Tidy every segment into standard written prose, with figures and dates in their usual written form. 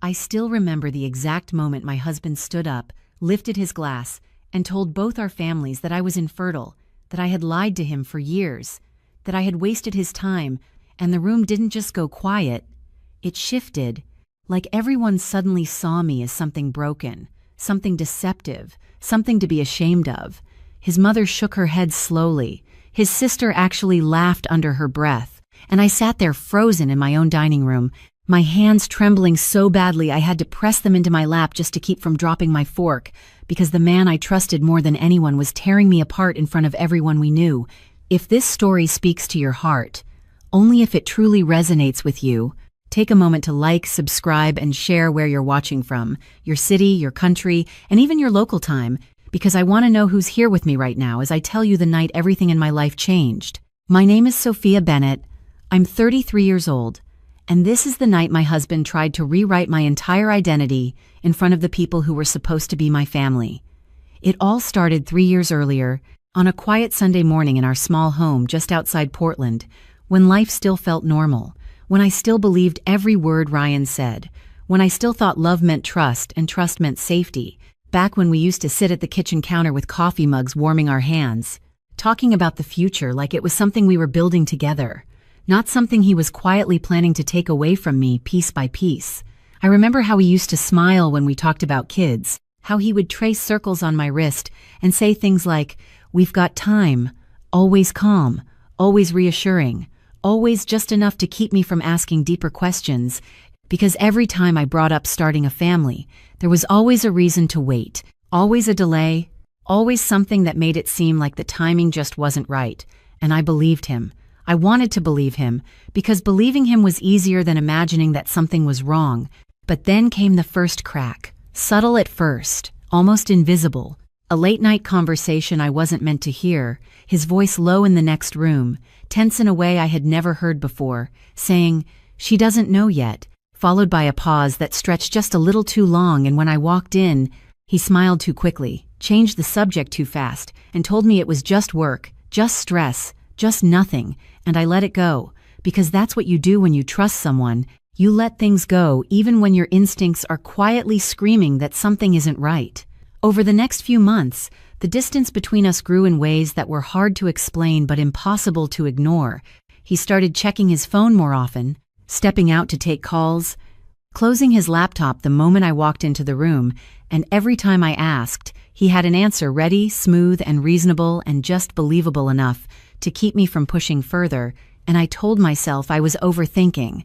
I still remember the exact moment my husband stood up, lifted his glass, and told both our families that I was infertile, that I had lied to him for years, that I had wasted his time, and the room didn't just go quiet. It shifted, like everyone suddenly saw me as something broken, something deceptive, something to be ashamed of. His mother shook her head slowly. His sister actually laughed under her breath, and I sat there frozen in my own dining room, my hands trembling so badly I had to press them into my lap just to keep from dropping my fork, because the man I trusted more than anyone was tearing me apart in front of everyone we knew. If this story speaks to your heart, only if it truly resonates with you, take a moment to like, subscribe, and share where you're watching from, your city, your country, and even your local time, because I want to know who's here with me right now as I tell you the night everything in my life changed. My name is Sophia Bennett. I'm 33 years old. And this is the night my husband tried to rewrite my entire identity in front of the people who were supposed to be my family. It all started 3 years earlier, on a quiet Sunday morning in our small home just outside Portland, when life still felt normal, when I still believed every word Ryan said, when I still thought love meant trust and trust meant safety, back when we used to sit at the kitchen counter with coffee mugs warming our hands, talking about the future like it was something we were building together. Not something he was quietly planning to take away from me piece by piece. I remember how he used to smile when we talked about kids, how he would trace circles on my wrist and say things like, "We've got time," always calm, always reassuring, always just enough to keep me from asking deeper questions, because every time I brought up starting a family, there was always a reason to wait, always a delay, always something that made it seem like the timing just wasn't right, and I believed him. I wanted to believe him, because believing him was easier than imagining that something was wrong. But then came the first crack, subtle at first, almost invisible. A late-night conversation I wasn't meant to hear, his voice low in the next room, tense in a way I had never heard before, saying, "She doesn't know yet," followed by a pause that stretched just a little too long, and when I walked in, he smiled too quickly, changed the subject too fast, and told me it was just work, just stress, just nothing, and I let it go, because that's what you do when you trust someone. You let things go even when your instincts are quietly screaming that something isn't right. Over the next few months, the distance between us grew in ways that were hard to explain but impossible to ignore. He started checking his phone more often, stepping out to take calls, closing his laptop the moment I walked into the room, and every time I asked, he had an answer ready, smooth, and reasonable, and just believable enough to keep me from pushing further, and I told myself I was overthinking,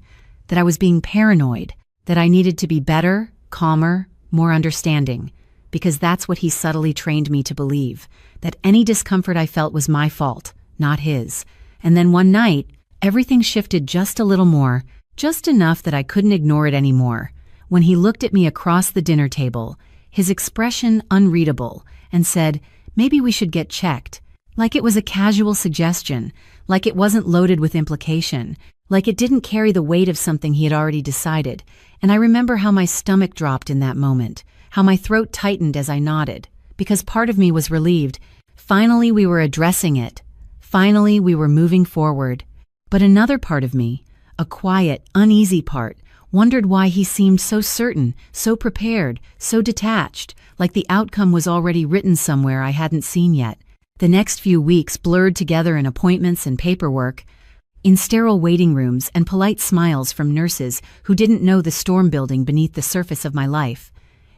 that I was being paranoid, that I needed to be better, calmer, more understanding, because that's what he subtly trained me to believe, that any discomfort I felt was my fault, not his. And then one night, everything shifted just a little more, just enough that I couldn't ignore it anymore. When he looked at me across the dinner table, his expression unreadable, and said, "Maybe we should get checked." Like it was a casual suggestion, like it wasn't loaded with implication, like it didn't carry the weight of something he had already decided. And I remember how my stomach dropped in that moment, how my throat tightened as I nodded, because part of me was relieved. Finally, we were addressing it. Finally, we were moving forward. But another part of me, a quiet, uneasy part, wondered why he seemed so certain, so prepared, so detached, like the outcome was already written somewhere I hadn't seen yet. The next few weeks blurred together in appointments and paperwork, in sterile waiting rooms and polite smiles from nurses who didn't know the storm building beneath the surface of my life.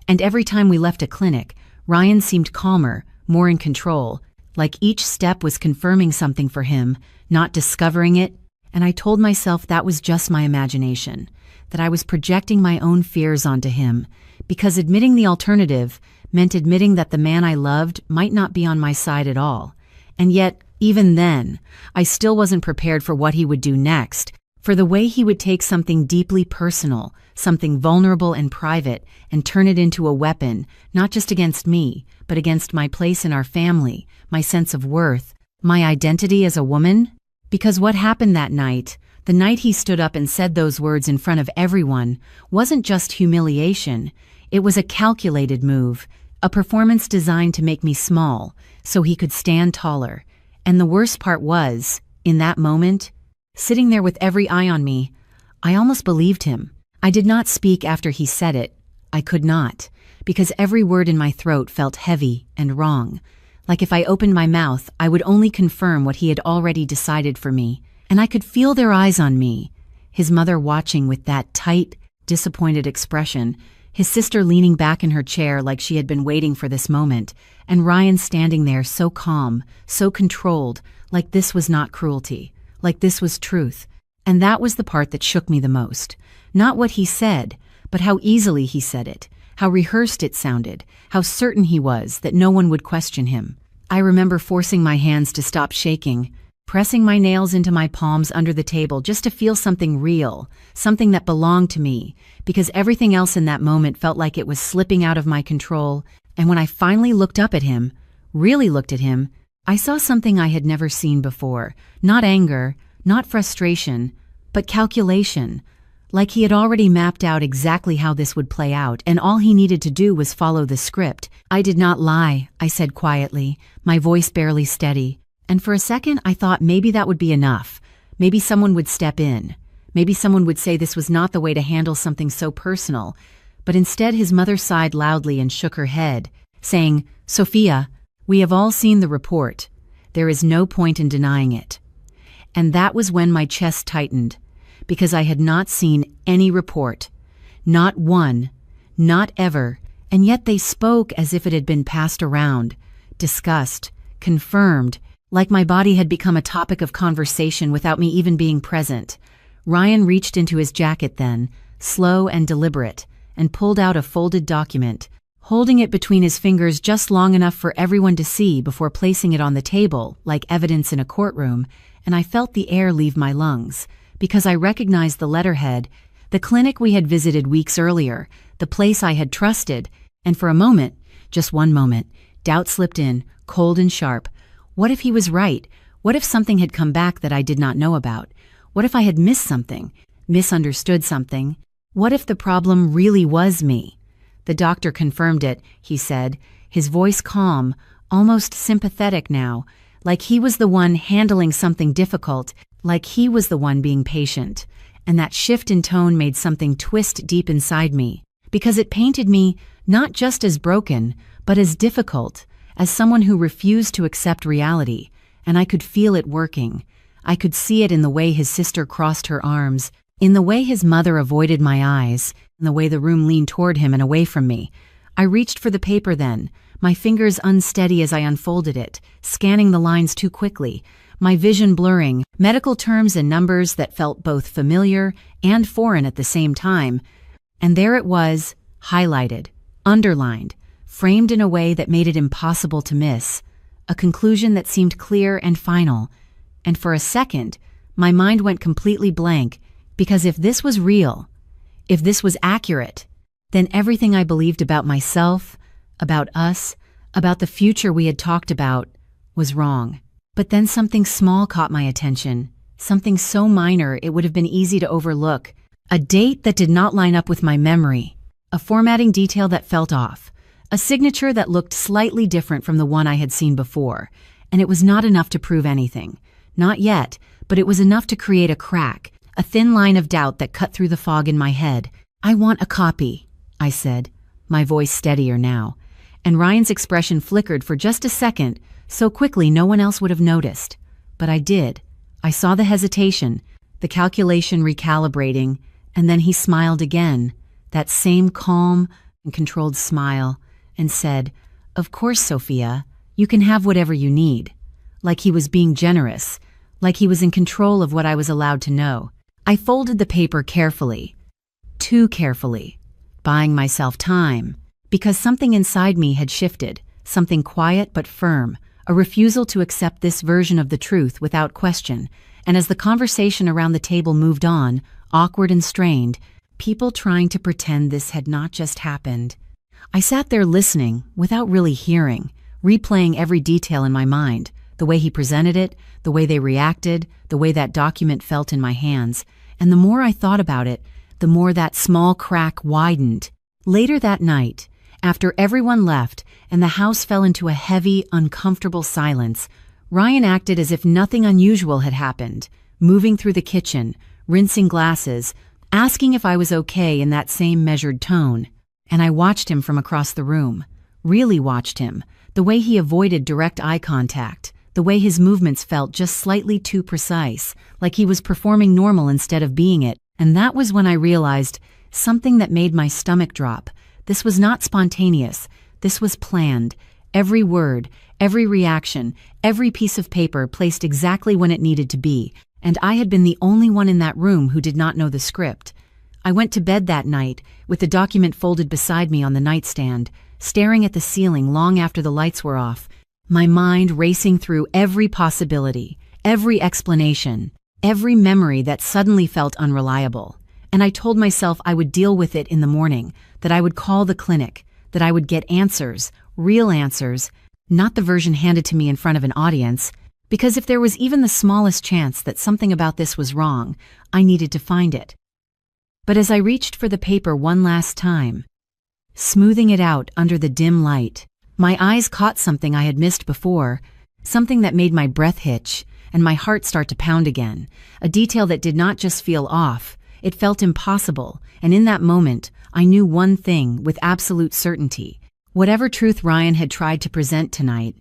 And every time we left a clinic, Ryan seemed calmer, more in control, like each step was confirming something for him, not discovering it, and I told myself that was just my imagination, that I was projecting my own fears onto him, because admitting the alternative meant admitting that the man I loved might not be on my side at all. And yet, even then, I still wasn't prepared for what he would do next, for the way he would take something deeply personal, something vulnerable and private, and turn it into a weapon, not just against me, but against my place in our family, my sense of worth, my identity as a woman. Because what happened that night, the night he stood up and said those words in front of everyone, wasn't just humiliation. It was a calculated move, a performance designed to make me small, so he could stand taller. And the worst part was, in that moment, sitting there with every eye on me, I almost believed him. I did not speak after he said it. I could not, because every word in my throat felt heavy and wrong. Like if I opened my mouth, I would only confirm what he had already decided for me. And I could feel their eyes on me, his mother watching with that tight, disappointed expression, his sister leaning back in her chair like she had been waiting for this moment, and Ryan standing there so calm, so controlled, like this was not cruelty, like this was truth. And that was the part that shook me the most. Not what he said, but how easily he said it, how rehearsed it sounded, how certain he was that no one would question him. I remember forcing my hands to stop shaking, pressing my nails into my palms under the table just to feel something real, something that belonged to me, because everything else in that moment felt like it was slipping out of my control. And when I finally looked up at him, really looked at him, I saw something I had never seen before. Not anger, not frustration, but calculation. Like he had already mapped out exactly how this would play out, and all he needed to do was follow the script. I did not lie, I said quietly, my voice barely steady. And for a second, I thought maybe that would be enough. Maybe someone would step in. Maybe someone would say this was not the way to handle something so personal. But instead, his mother sighed loudly and shook her head, saying, "Sophia, we have all seen the report. There is no point in denying it." And that was when my chest tightened, because I had not seen any report. Not one, not ever, and yet they spoke as if it had been passed around, discussed, confirmed, like my body had become a topic of conversation without me even being present. Ryan reached into his jacket then, slow and deliberate, and pulled out a folded document, holding it between his fingers just long enough for everyone to see before placing it on the table, like evidence in a courtroom, and I felt the air leave my lungs, because I recognized the letterhead, the clinic we had visited weeks earlier, the place I had trusted, and for a moment, just one moment, doubt slipped in, cold and sharp. What if he was right? What if something had come back that I did not know about? What if I had missed something, misunderstood something? What if the problem really was me? The doctor confirmed it, he said, his voice calm, almost sympathetic now, like he was the one handling something difficult, like he was the one being patient. And that shift in tone made something twist deep inside me, because it painted me not just as broken, but as difficult, as someone who refused to accept reality, and I could feel it working. I could see it in the way his sister crossed her arms, in the way his mother avoided my eyes, in the way the room leaned toward him and away from me. I reached for the paper then, my fingers unsteady as I unfolded it, scanning the lines too quickly, my vision blurring, medical terms and numbers that felt both familiar and foreign at the same time. And there it was, highlighted, underlined, framed in a way that made it impossible to miss, a conclusion that seemed clear and final. And for a second, my mind went completely blank, because if this was real, if this was accurate, then everything I believed about myself, about us, about the future we had talked about, was wrong. But then something small caught my attention, something so minor it would have been easy to overlook, a date that did not line up with my memory, a formatting detail that felt off, a signature that looked slightly different from the one I had seen before, and it was not enough to prove anything. Not yet, but it was enough to create a crack, a thin line of doubt that cut through the fog in my head. "I want a copy," I said, my voice steadier now, and Ryan's expression flickered for just a second, so quickly no one else would have noticed. But I did. I saw the hesitation, the calculation recalibrating, and then he smiled again, that same calm and controlled smile, and said, "Of course, Sophia, you can have whatever you need." Like he was being generous, like he was in control of what I was allowed to know. I folded the paper carefully, too carefully, buying myself time, because something inside me had shifted, something quiet but firm, a refusal to accept this version of the truth without question. And as the conversation around the table moved on, awkward and strained, people trying to pretend this had not just happened, I sat there listening, without really hearing, replaying every detail in my mind, the way he presented it, the way they reacted, the way that document felt in my hands. And the more I thought about it, the more that small crack widened. Later that night, after everyone left and the house fell into a heavy, uncomfortable silence, Ryan acted as if nothing unusual had happened, moving through the kitchen, rinsing glasses, asking if I was okay in that same measured tone. And I watched him from across the room. Really watched him. The way he avoided direct eye contact. The way his movements felt just slightly too precise, like he was performing normal instead of being it. And that was when I realized something that made my stomach drop. This was not spontaneous. This was planned. Every word, every reaction, every piece of paper placed exactly when it needed to be. And I had been the only one in that room who did not know the script. I went to bed that night, with the document folded beside me on the nightstand, staring at the ceiling long after the lights were off, my mind racing through every possibility, every explanation, every memory that suddenly felt unreliable. And I told myself I would deal with it in the morning, that I would call the clinic, that I would get answers, real answers, not the version handed to me in front of an audience, because if there was even the smallest chance that something about this was wrong, I needed to find it. But as I reached for the paper one last time, smoothing it out under the dim light, my eyes caught something I had missed before, something that made my breath hitch and my heart start to pound again, a detail that did not just feel off, it felt impossible, and in that moment, I knew one thing with absolute certainty. Whatever truth Ryan had tried to present tonight,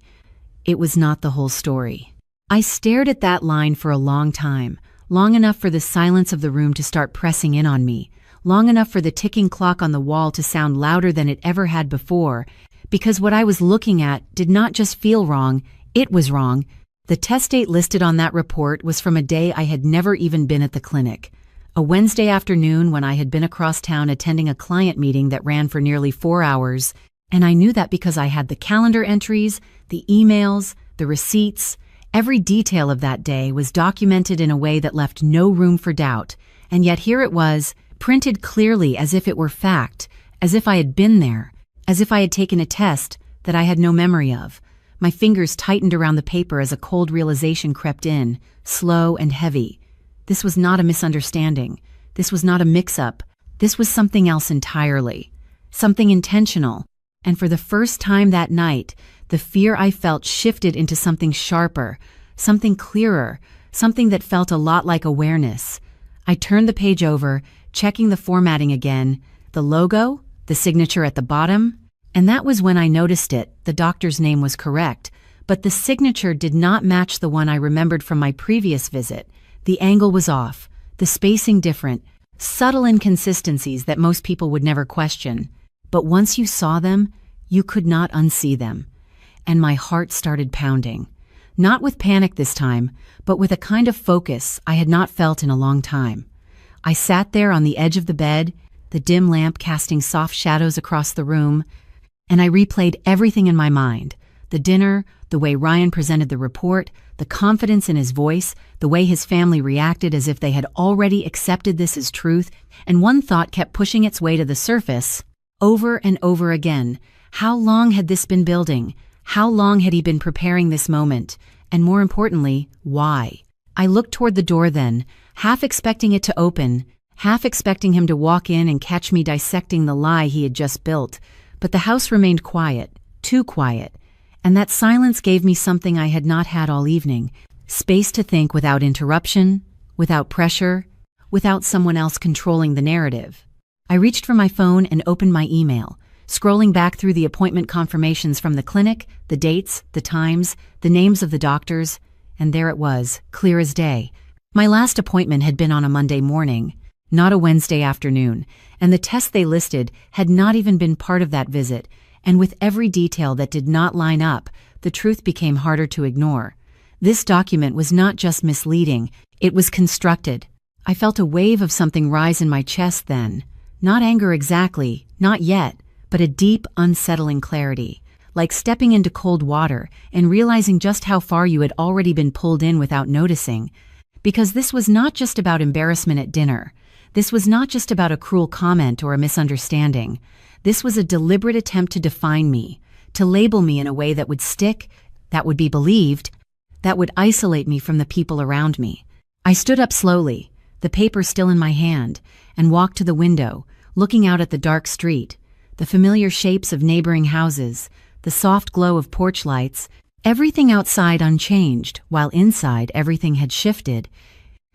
it was not the whole story. I stared at that line for a long time, long enough for the silence of the room to start pressing in on me, long enough for the ticking clock on the wall to sound louder than it ever had before, because what I was looking at did not just feel wrong, it was wrong. The test date listed on that report was from a day I had never even been at the clinic. A Wednesday afternoon when I had been across town attending a client meeting that ran for nearly 4 hours, and I knew that because I had the calendar entries, the emails, the receipts. Every detail of that day was documented in a way that left no room for doubt, and yet here it was, printed clearly as if it were fact, as if I had been there, as if I had taken a test that I had no memory of. My fingers tightened around the paper as a cold realization crept in, slow and heavy. This was not a misunderstanding. This was not a mix-up. This was something else entirely. Something intentional. And for the first time that night, the fear I felt shifted into something sharper, something clearer, something that felt a lot like awareness. I turned the page over, checking the formatting again, the logo, the signature at the bottom, and that was when I noticed it. The doctor's name was correct, but the signature did not match the one I remembered from my previous visit. The angle was off, the spacing different, subtle inconsistencies that most people would never question. But once you saw them, you could not unsee them. And my heart started pounding. Not with panic this time, but with a kind of focus I had not felt in a long time. I sat there on the edge of the bed, the dim lamp casting soft shadows across the room, and I replayed everything in my mind. The dinner, the way Ryan presented the report, the confidence in his voice, the way his family reacted as if they had already accepted this as truth, and one thought kept pushing its way to the surface, over and over again. How long had this been building? How long had he been preparing this moment? And more importantly, why? I looked toward the door then, half expecting it to open, half expecting him to walk in and catch me dissecting the lie he had just built. But the house remained quiet, too quiet, and that silence gave me something I had not had all evening, space to think without interruption, without pressure, without someone else controlling the narrative. I reached for my phone and opened my email, scrolling back through the appointment confirmations from the clinic, the dates, the times, the names of the doctors, and there it was, clear as day. My last appointment had been on a Monday morning, not a Wednesday afternoon, and the test they listed had not even been part of that visit, and with every detail that did not line up, the truth became harder to ignore. This document was not just misleading, it was constructed. I felt a wave of something rise in my chest then. Not anger exactly, not yet, but a deep, unsettling clarity, like stepping into cold water and realizing just how far you had already been pulled in without noticing. Because this was not just about embarrassment at dinner. This was not just about a cruel comment or a misunderstanding. This was a deliberate attempt to define me, to label me in a way that would stick, that would be believed, that would isolate me from the people around me. I stood up slowly, the paper still in my hand, and walked to the window, looking out at the dark street, the familiar shapes of neighboring houses, the soft glow of porch lights, everything outside unchanged, while inside everything had shifted.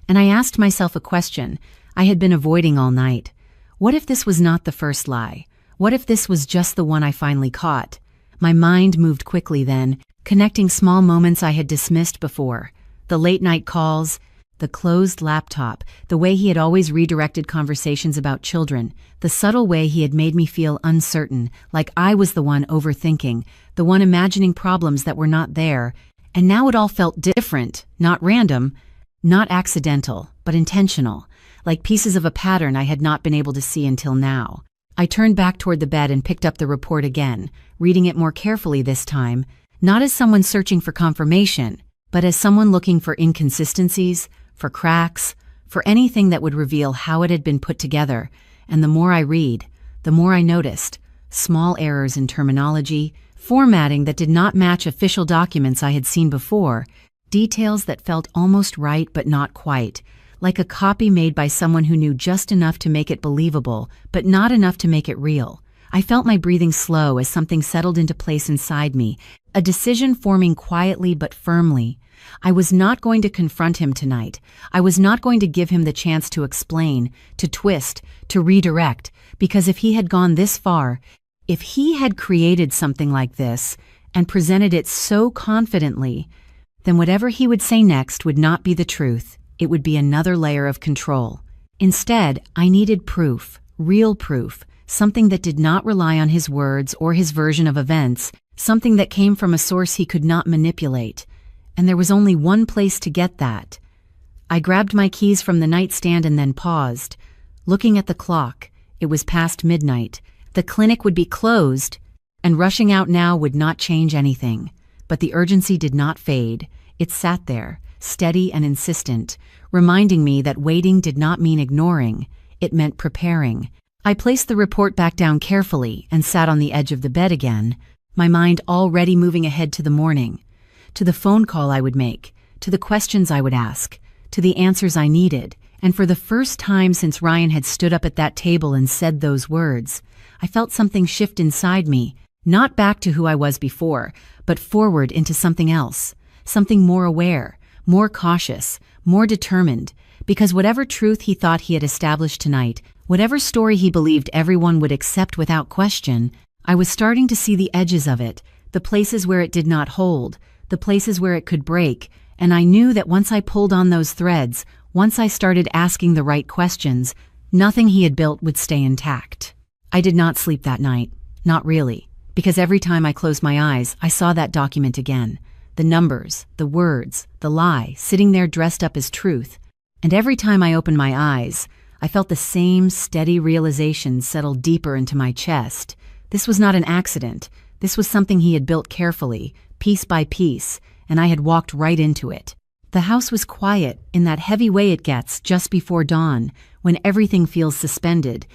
And I asked myself a question I had been avoiding all night. What if this was not the first lie? What if this was just the one I finally caught? My mind moved quickly then, connecting small moments I had dismissed before. The late-night calls, the closed laptop, the way he had always redirected conversations about children, the subtle way he had made me feel uncertain, like I was the one overthinking, the one imagining problems that were not there. And now it all felt different, not random, not accidental, but intentional, like pieces of a pattern I had not been able to see until now. I turned back toward the bed and picked up the report again, reading it more carefully this time, not as someone searching for confirmation, but as someone looking for inconsistencies, for cracks, for anything that would reveal how it had been put together. And the more I read, the more I noticed small errors in terminology, formatting that did not match official documents I had seen before, details that felt almost right but not quite, like a copy made by someone who knew just enough to make it believable, but not enough to make it real. I felt my breathing slow as something settled into place inside me, a decision forming quietly but firmly. I was not going to confront him tonight. I was not going to give him the chance to explain, to twist, to redirect, because if he had gone this far, if he had created something like this and presented it so confidently, then whatever he would say next would not be the truth. It would be another layer of control. Instead, I needed proof, real proof, something that did not rely on his words or his version of events, something that came from a source he could not manipulate. And there was only one place to get that. I grabbed my keys from the nightstand and then paused. Looking at the clock, it was past midnight. The clinic would be closed, and rushing out now would not change anything. But the urgency did not fade. It sat there, steady and insistent, reminding me that waiting did not mean ignoring. It meant preparing. I placed the report back down carefully and sat on the edge of the bed again, my mind already moving ahead to the morning, to the phone call I would make, to the questions I would ask, to the answers I needed. And for the first time since Ryan had stood up at that table and said those words, I felt something shift inside me, not back to who I was before, but forward into something else, something more aware, more cautious, more determined, because whatever truth he thought he had established tonight, whatever story he believed everyone would accept without question, I was starting to see the edges of it, the places where it did not hold, the places where it could break, and I knew that once I pulled on those threads, once I started asking the right questions, nothing he had built would stay intact. I did not sleep that night, not really, because every time I closed my eyes, I saw that document again. The numbers, the words, the lie, sitting there dressed up as truth. And every time I opened my eyes, I felt the same steady realization settle deeper into my chest. This was not an accident. This was something he had built carefully, piece by piece, and I had walked right into it. The house was quiet in that heavy way it gets just before dawn, when everything feels suspended,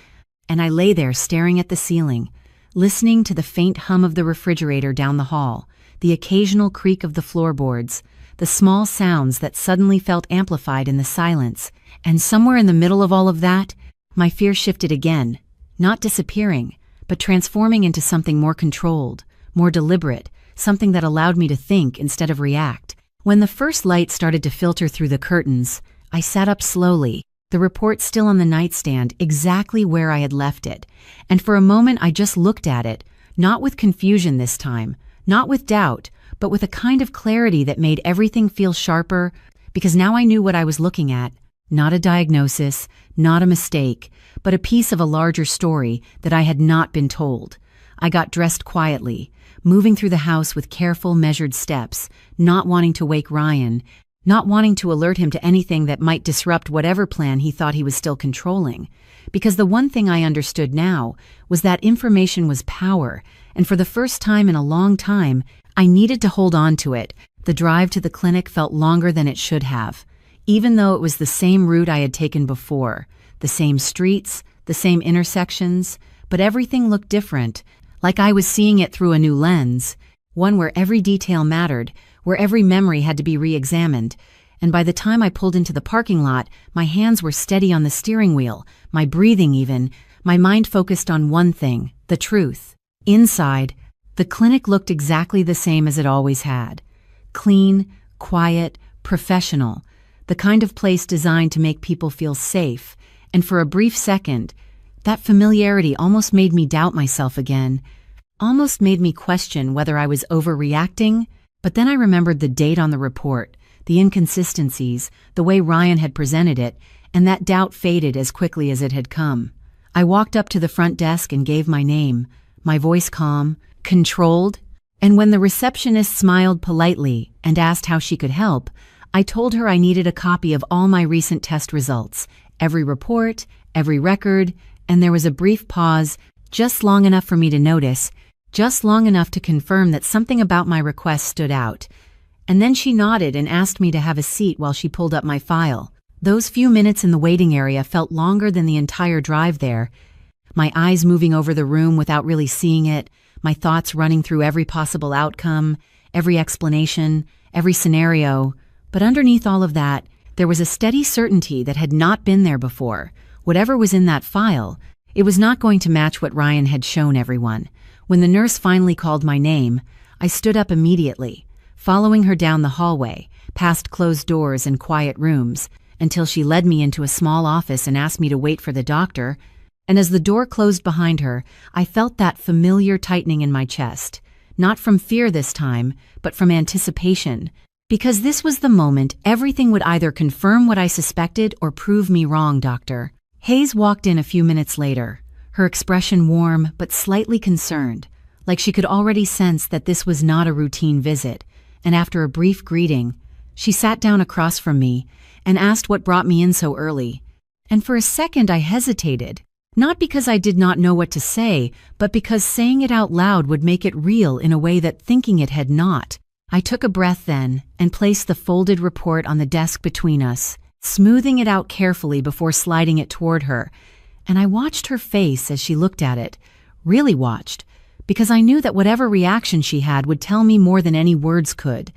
and I lay there staring at the ceiling, listening to the faint hum of the refrigerator down the hall, the occasional creak of the floorboards, the small sounds that suddenly felt amplified in the silence. And somewhere in the middle of all of that, my fear shifted again, not disappearing, but transforming into something more controlled, more deliberate, something that allowed me to think instead of react. When the first light started to filter through the curtains, I sat up slowly, the report still on the nightstand, exactly where I had left it. And for a moment I just looked at it, not with confusion this time, not with doubt, but with a kind of clarity that made everything feel sharper, because now I knew what I was looking at. Not a diagnosis, not a mistake, but a piece of a larger story that I had not been told. I got dressed quietly, moving through the house with careful, measured steps, not wanting to wake Ryan, not wanting to alert him to anything that might disrupt whatever plan he thought he was still controlling. Because the one thing I understood now was that information was power, and for the first time in a long time, I needed to hold on to it. The drive to the clinic felt longer than it should have, even though it was the same route I had taken before, the same streets, the same intersections, but everything looked different, like I was seeing it through a new lens, one where every detail mattered, where every memory had to be re-examined. And by the time I pulled into the parking lot, my hands were steady on the steering wheel, my breathing even, my mind focused on one thing, the truth. Inside, the clinic looked exactly the same as it always had. Clean, quiet, professional, the kind of place designed to make people feel safe, and for a brief second, that familiarity almost made me doubt myself again, almost made me question whether I was overreacting. But then I remembered the date on the report, the inconsistencies, the way Ryan had presented it, and that doubt faded as quickly as it had come. I walked up to the front desk and gave my name, my voice calm, controlled, and when the receptionist smiled politely and asked how she could help, I told her I needed a copy of all my recent test results, every report, every record, and there was a brief pause, just long enough for me to notice, just long enough to confirm that something about my request stood out. And then she nodded and asked me to have a seat while she pulled up my file. Those few minutes in the waiting area felt longer than the entire drive there, my eyes moving over the room without really seeing it, my thoughts running through every possible outcome, every explanation, every scenario. But underneath all of that, there was a steady certainty that had not been there before. Whatever was in that file, it was not going to match what Ryan had shown everyone. When the nurse finally called my name, I stood up immediately, following her down the hallway, past closed doors and quiet rooms, until she led me into a small office and asked me to wait for the doctor. And as the door closed behind her, I felt that familiar tightening in my chest, not from fear this time, but from anticipation, because this was the moment everything would either confirm what I suspected or prove me wrong, doctor. Hayes walked in a few minutes later, her expression warm but slightly concerned, like she could already sense that this was not a routine visit, and after a brief greeting, she sat down across from me and asked what brought me in so early. And for a second I hesitated, not because I did not know what to say, but because saying it out loud would make it real in a way that thinking it had not. I took a breath then and placed the folded report on the desk between us, smoothing it out carefully before sliding it toward her, and I watched her face as she looked at it, really watched, because I knew that whatever reaction she had would tell me more than any words could.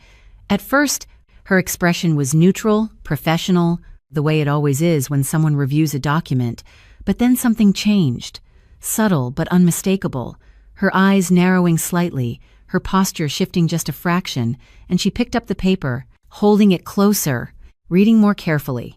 At first, her expression was neutral, professional, the way it always is when someone reviews a document, but then something changed, subtle but unmistakable, her eyes narrowing slightly, her posture shifting just a fraction, and she picked up the paper, holding it closer, reading more carefully.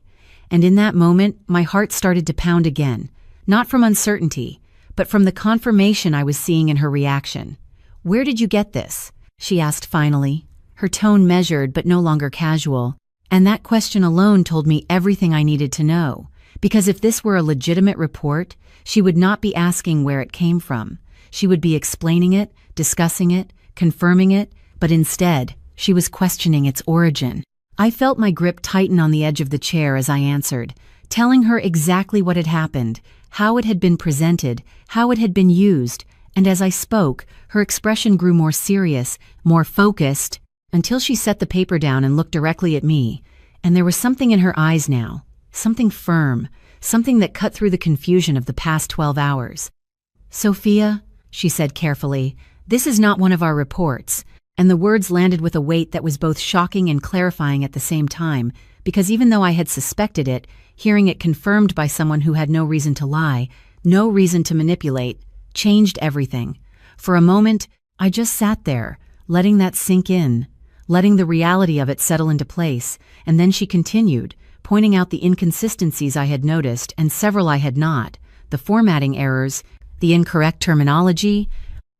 And in that moment, my heart started to pound again, not from uncertainty, but from the confirmation I was seeing in her reaction. "Where did you get this?" she asked finally, her tone measured but no longer casual. And that question alone told me everything I needed to know, because if this were a legitimate report, she would not be asking where it came from. She would be explaining it, discussing it, confirming it, but instead, she was questioning its origin. I felt my grip tighten on the edge of the chair as I answered, telling her exactly what had happened, how it had been presented, how it had been used, and as I spoke, her expression grew more serious, more focused, until she set the paper down and looked directly at me, and there was something in her eyes now, something firm, something that cut through the confusion of the past 12 hours. "Sophia," she said carefully, "this is not one of our reports," and the words landed with a weight that was both shocking and clarifying at the same time, because even though I had suspected it, hearing it confirmed by someone who had no reason to lie, no reason to manipulate, changed everything. For a moment, I just sat there, letting that sink in, letting the reality of it settle into place, and then she continued, pointing out the inconsistencies I had noticed and several I had not, the formatting errors, the incorrect terminology,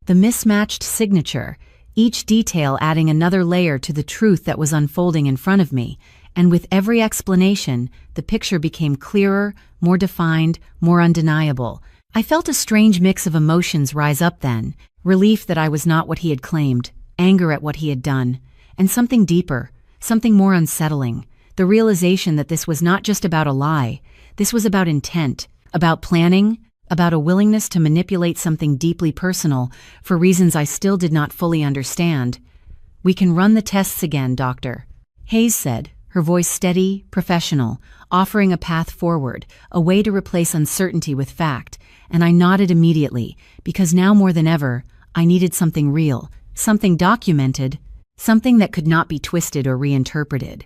the mismatched signature, each detail adding another layer to the truth that was unfolding in front of me, and with every explanation, the picture became clearer, more defined, more undeniable. I felt a strange mix of emotions rise up then, relief that I was not what he had claimed, anger at what he had done, and something deeper, something more unsettling, the realization that this was not just about a lie, this was about intent, about planning, about a willingness to manipulate something deeply personal for reasons I still did not fully understand. "We can run the tests again, doctor," Hayes said, her voice steady, professional, offering a path forward, a way to replace uncertainty with fact, and I nodded immediately, because now more than ever, I needed something real, something documented, something that could not be twisted or reinterpreted.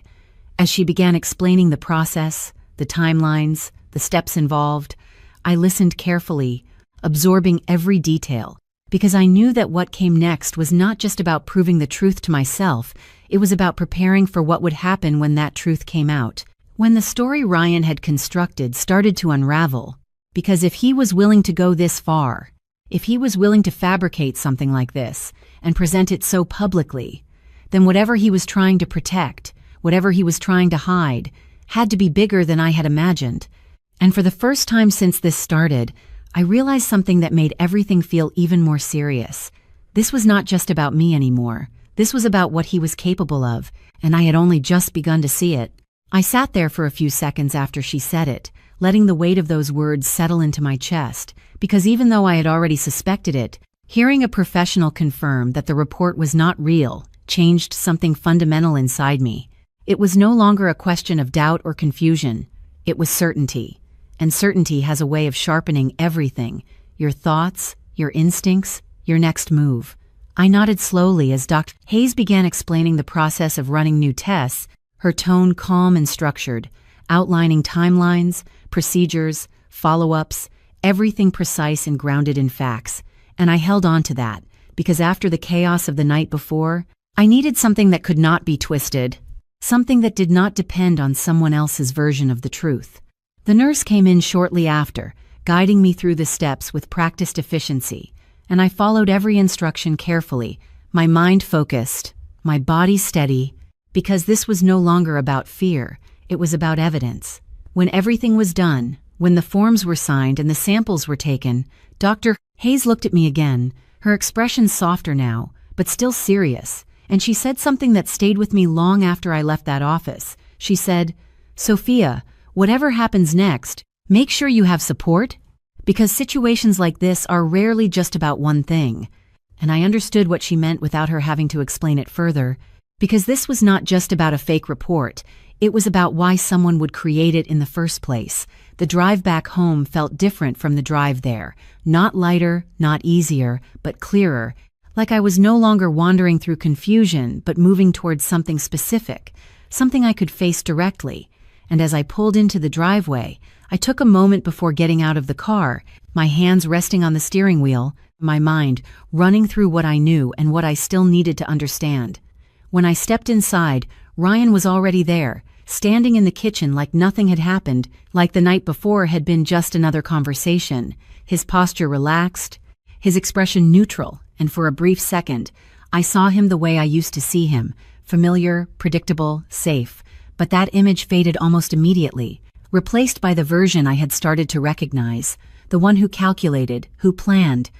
As she began explaining the process, the timelines, the steps involved, I listened carefully, absorbing every detail, because I knew that what came next was not just about proving the truth to myself, it was about preparing for what would happen when that truth came out, When the story Ryan had constructed started to unravel, because if he was willing to go this far, if he was willing to fabricate something like this and present it so publicly, then whatever he was trying to protect, whatever he was trying to hide, had to be bigger than I had imagined. And for the first time since this started, I realized something that made everything feel even more serious. This was not just about me anymore. This was about what he was capable of, and I had only just begun to see it. I sat there for a few seconds after she said it, letting the weight of those words settle into my chest, because even though I had already suspected it, hearing a professional confirm that the report was not real changed something fundamental inside me. It was no longer a question of doubt or confusion. It was certainty. And certainty has a way of sharpening everything: your thoughts, your instincts, your next move. I nodded slowly as Dr. Hayes began explaining the process of running new tests, her tone calm and structured, outlining timelines, procedures, follow-ups, everything precise and grounded in facts. And I held on to that, because after the chaos of the night before, I needed something that could not be twisted, something that did not depend on someone else's version of the truth. The nurse came in shortly after, guiding me through the steps with practiced efficiency, and I followed every instruction carefully, my mind focused, my body steady, because this was no longer about fear, it was about evidence. When everything was done, when the forms were signed and the samples were taken, Dr. Hayes looked at me again, her expression softer now, but still serious, and she said something that stayed with me long after I left that office. She said, "Sophia, whatever happens next, make sure you have support, because situations like this are rarely just about one thing." And I understood what she meant without her having to explain it further, because this was not just about a fake report. It was about why someone would create it in the first place. The drive back home felt different from the drive there. Not lighter, not easier, but clearer. Like I was no longer wandering through confusion, but moving towards something specific, something I could face directly. And as I pulled into the driveway, I took a moment before getting out of the car, my hands resting on the steering wheel, my mind running through what I knew and what I still needed to understand. When I stepped inside, Ryan was already there, standing in the kitchen like nothing had happened, like the night before had been just another conversation, his posture relaxed, his expression neutral, and for a brief second, I saw him the way I used to see him, familiar, predictable, safe. But that image faded almost immediately, replaced by the version I had started to recognize, the one who calculated, who planned,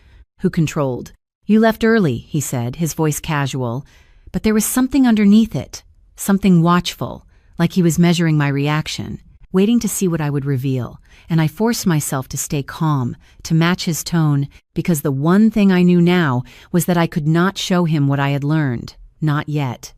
who controlled. "You left early," he said, his voice casual, but there was something underneath it, something watchful, like he was measuring my reaction, waiting to see what I would reveal, and I forced myself to stay calm, to match his tone, because the one thing I knew now was that I could not show him what I had learned, not yet.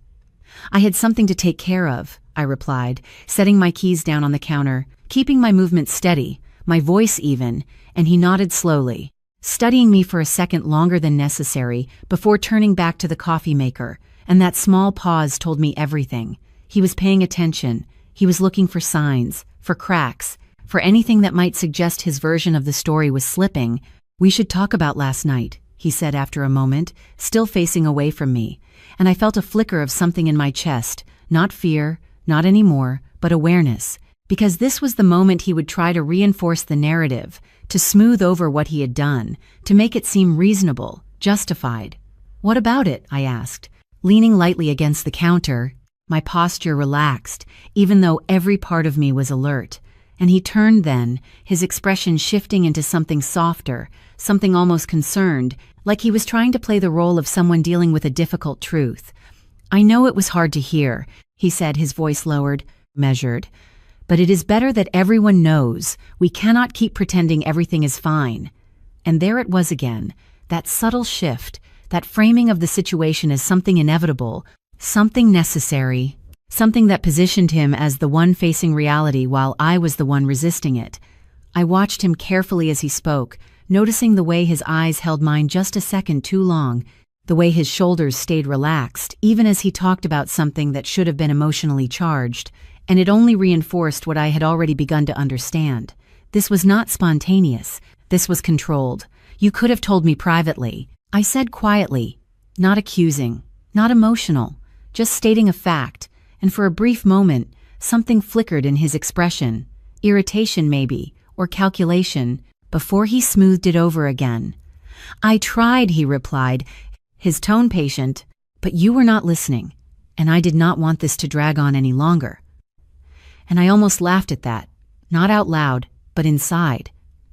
"I had something to take care of," I replied, setting my keys down on the counter, keeping my movement steady, my voice even, and he nodded slowly, studying me for a second longer than necessary before turning back to the coffee maker, and that small pause told me everything. He was paying attention. He was looking for signs, for cracks, for anything that might suggest his version of the story was slipping. "We should talk about last night," he said after a moment, still facing away from me, and I felt a flicker of something in my chest, not fear, not anymore, but awareness, because this was the moment he would try to reinforce the narrative, to smooth over what he had done, to make it seem reasonable, justified. "What about it?" I asked, leaning lightly against the counter, my posture relaxed, even though every part of me was alert. And he turned then, his expression shifting into something softer, something almost concerned, like he was trying to play the role of someone dealing with a difficult truth. "I know it was hard to hear," he said, his voice lowered, measured, "but it is better that everyone knows. We cannot keep pretending everything is fine." And there it was again, that subtle shift, that framing of the situation as something inevitable, something necessary, something that positioned him as the one facing reality while I was the one resisting it. I watched him carefully as he spoke, noticing the way his eyes held mine just a second too long, the way his shoulders stayed relaxed, even as he talked about something that should have been emotionally charged, and it only reinforced what I had already begun to understand. This was not spontaneous. This was controlled. "You could have told me privately," I said quietly, not accusing, not emotional, just stating a fact, and for a brief moment, Something flickered in his expression, irritation maybe, or calculation, before he smoothed it over again. "I tried," he replied, his tone patient, "but you were not listening, and I did not want this to drag on any longer." And I almost laughed at that, not out loud, but inside,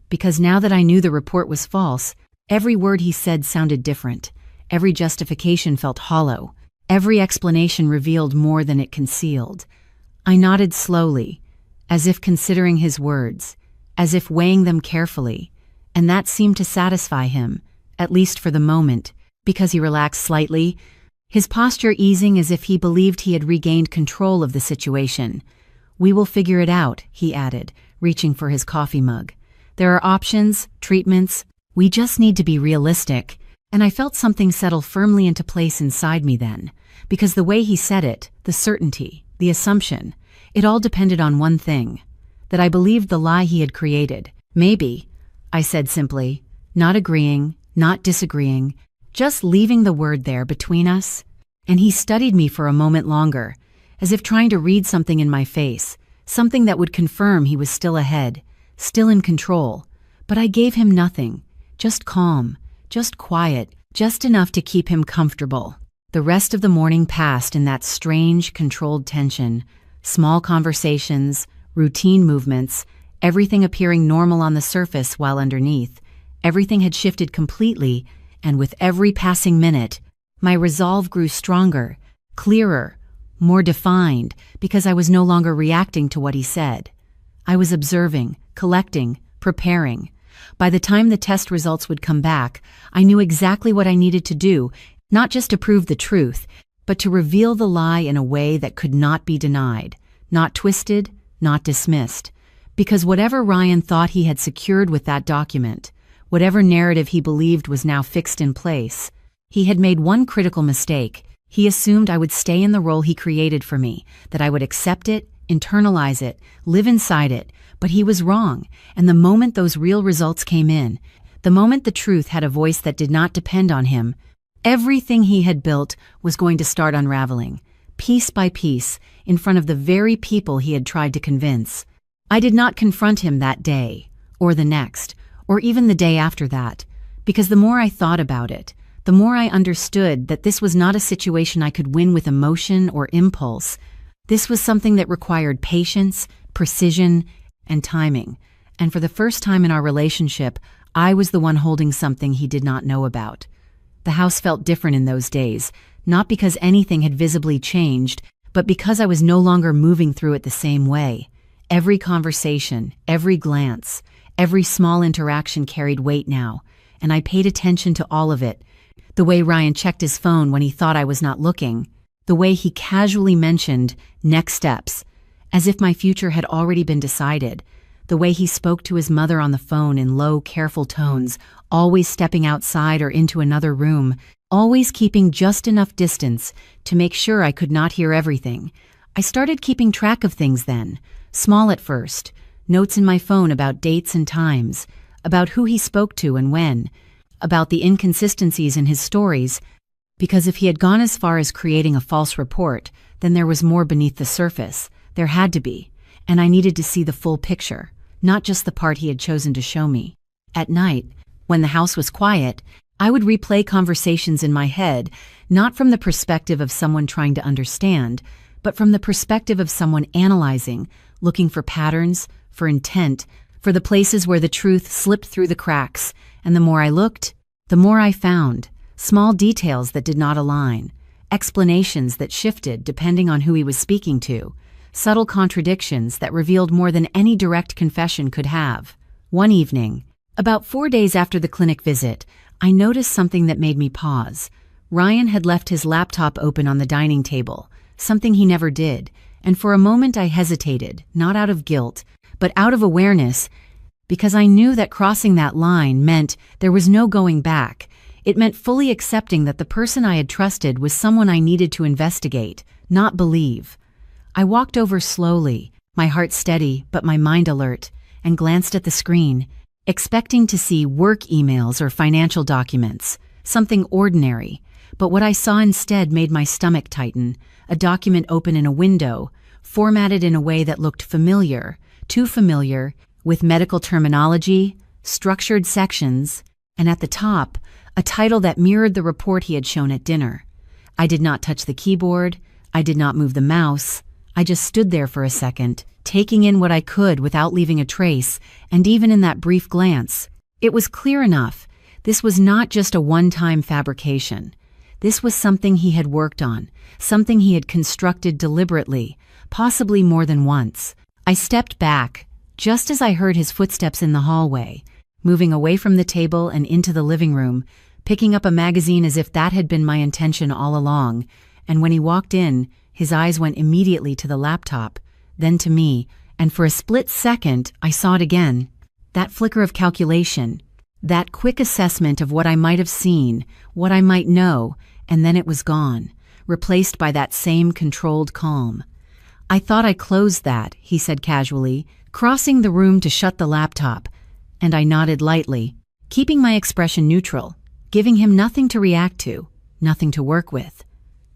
because now that I knew the report was false, every word he said sounded different, every justification felt hollow, every explanation revealed more than it concealed. I nodded slowly, as if considering his words, as if weighing them carefully, and that seemed to satisfy him, at least for the moment, because he relaxed slightly, his posture easing as if he believed he had regained control of the situation. "We will figure it out," he added, reaching for his coffee mug. "There are options, treatments. We just need to be realistic." And I felt something settle firmly into place inside me then, because the way he said it, the certainty, the assumption, it all depended on one thing, that I believed the lie he had created. "Maybe," I said simply, not agreeing, not disagreeing, just leaving the word there between us. And he studied me for a moment longer, as if trying to read something in my face, something that would confirm he was still ahead, still in control. But I gave him nothing, just calm, just quiet, just enough to keep him comfortable. The rest of the morning passed in that strange, controlled tension, small conversations, routine movements, everything appearing normal on the surface while underneath. Everything had shifted completely, and with every passing minute, my resolve grew stronger, clearer, more defined, because I was no longer reacting to what he said. I was observing, collecting, preparing. By the time the test results would come back, I knew exactly what I needed to do, not just to prove the truth, but to reveal the lie in a way that could not be denied, not twisted, not dismissed. Because whatever Ryan thought he had secured with that document, whatever narrative he believed was now fixed in place, he had made one critical mistake. He assumed I would stay in the role he created for me, that I would accept it, internalize it, live inside it. But he was wrong, and the moment those real results came in, the moment the truth had a voice that did not depend on him, everything he had built was going to start unraveling, piece by piece, in front of the very people he had tried to convince. I did not confront him that day, or the next, or even the day after that, because the more I thought about it, the more I understood that this was not a situation I could win with emotion or impulse. This was something that required patience, precision, and timing, and for the first time in our relationship, I was the one holding something he did not know about. The house felt different in those days, not because anything had visibly changed, but because I was no longer moving through it the same way. Every conversation, every glance, every small interaction carried weight now, and I paid attention to all of it. The way Ryan checked his phone when he thought I was not looking, the way he casually mentioned next steps, as if my future had already been decided, the way he spoke to his mother on the phone in low, careful tones, always stepping outside or into another room, always keeping just enough distance to make sure I could not hear everything. I started keeping track of things then, small at first, notes in my phone about dates and times, about who he spoke to and when, about the inconsistencies in his stories, because if he had gone as far as creating a false report, then there was more beneath the surface. There had to be, and I needed to see the full picture, not just the part he had chosen to show me. At night, when the house was quiet, I would replay conversations in my head, not from the perspective of someone trying to understand, but from the perspective of someone analyzing, looking for patterns, for intent, for the places where the truth slipped through the cracks. And the more I looked, the more I found, small details that did not align, explanations that shifted depending on who he was speaking to, subtle contradictions that revealed more than any direct confession could have. One evening, about 4 days after the clinic visit, I noticed something that made me pause. Ryan had left his laptop open on the dining table, something he never did, and for a moment I hesitated, not out of guilt, but out of awareness, because I knew that crossing that line meant there was no going back. It meant fully accepting that the person I had trusted was someone I needed to investigate, not believe. I walked over slowly, my heart steady but my mind alert, and glanced at the screen, expecting to see work emails or financial documents, something ordinary. But what I saw instead made my stomach tighten. A document open in a window, formatted in a way that looked familiar, too familiar, with medical terminology, structured sections, and at the top, a title that mirrored the report he had shown at dinner. I did not touch the keyboard. I did not move the mouse. I just stood there for a second, taking in what I could without leaving a trace, and even in that brief glance, it was clear enough. This was not just a one-time fabrication. This was something he had worked on, something he had constructed deliberately, possibly more than once. I stepped back, just as I heard his footsteps in the hallway, moving away from the table and into the living room, picking up a magazine as if that had been my intention all along, and when he walked in, his eyes went immediately to the laptop, then to me, and for a split second, I saw it again. That flicker of calculation, that quick assessment of what I might have seen, what I might know, and then it was gone, replaced by that same controlled calm. "I thought I closed that," he said casually, crossing the room to shut the laptop, and I nodded lightly, keeping my expression neutral, giving him nothing to react to, nothing to work with.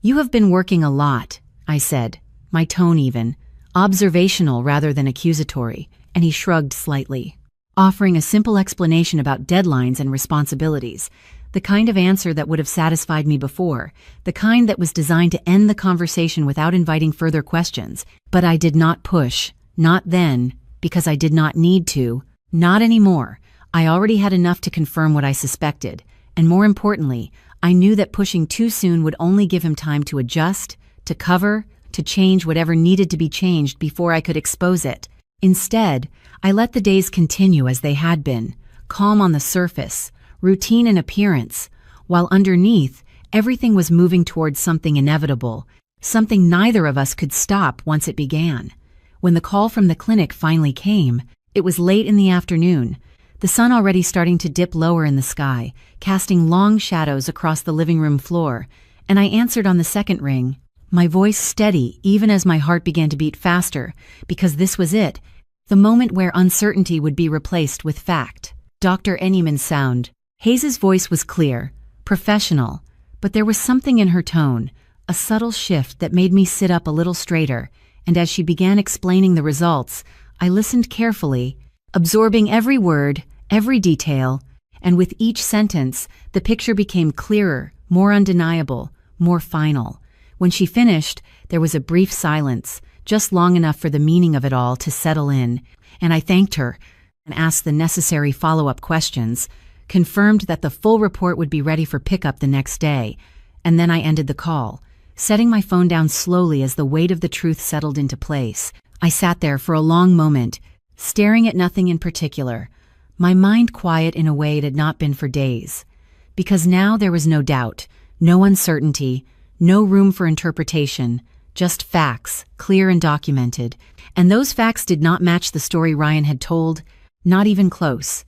"You have been working a lot," I said, my tone even, observational rather than accusatory, and he shrugged slightly, offering a simple explanation about deadlines and responsibilities, the kind of answer that would have satisfied me before, the kind that was designed to end the conversation without inviting further questions. But I did not push, not then, because I did not need to, not anymore. I already had enough to confirm what I suspected, and more importantly, I knew that pushing too soon would only give him time to adjust, to cover, to change whatever needed to be changed before I could expose it. Instead, I let the days continue as they had been, calm on the surface, routine in appearance, while underneath, everything was moving towards something inevitable, something neither of us could stop once it began. When the call from the clinic finally came, it was late in the afternoon, the sun already starting to dip lower in the sky, casting long shadows across the living room floor, and I answered on the second ring, my voice steady even as my heart began to beat faster, because this was it, the moment where uncertainty would be replaced with fact. Dr. Ennyman's sound. Hayes's voice was clear, professional, but there was something in her tone, a subtle shift that made me sit up a little straighter, and as she began explaining the results, I listened carefully, absorbing every word, every detail, and with each sentence, the picture became clearer, more undeniable, more final. When she finished, there was a brief silence, just long enough for the meaning of it all to settle in, and I thanked her and asked the necessary follow-up questions, confirmed that the full report would be ready for pickup the next day, and then I ended the call, setting my phone down slowly as the weight of the truth settled into place. I sat there for a long moment, staring at nothing in particular, my mind quiet in a way it had not been for days, because now there was no doubt, no uncertainty, no room for interpretation, just facts, clear and documented, and those facts did not match the story Ryan had told, not even close.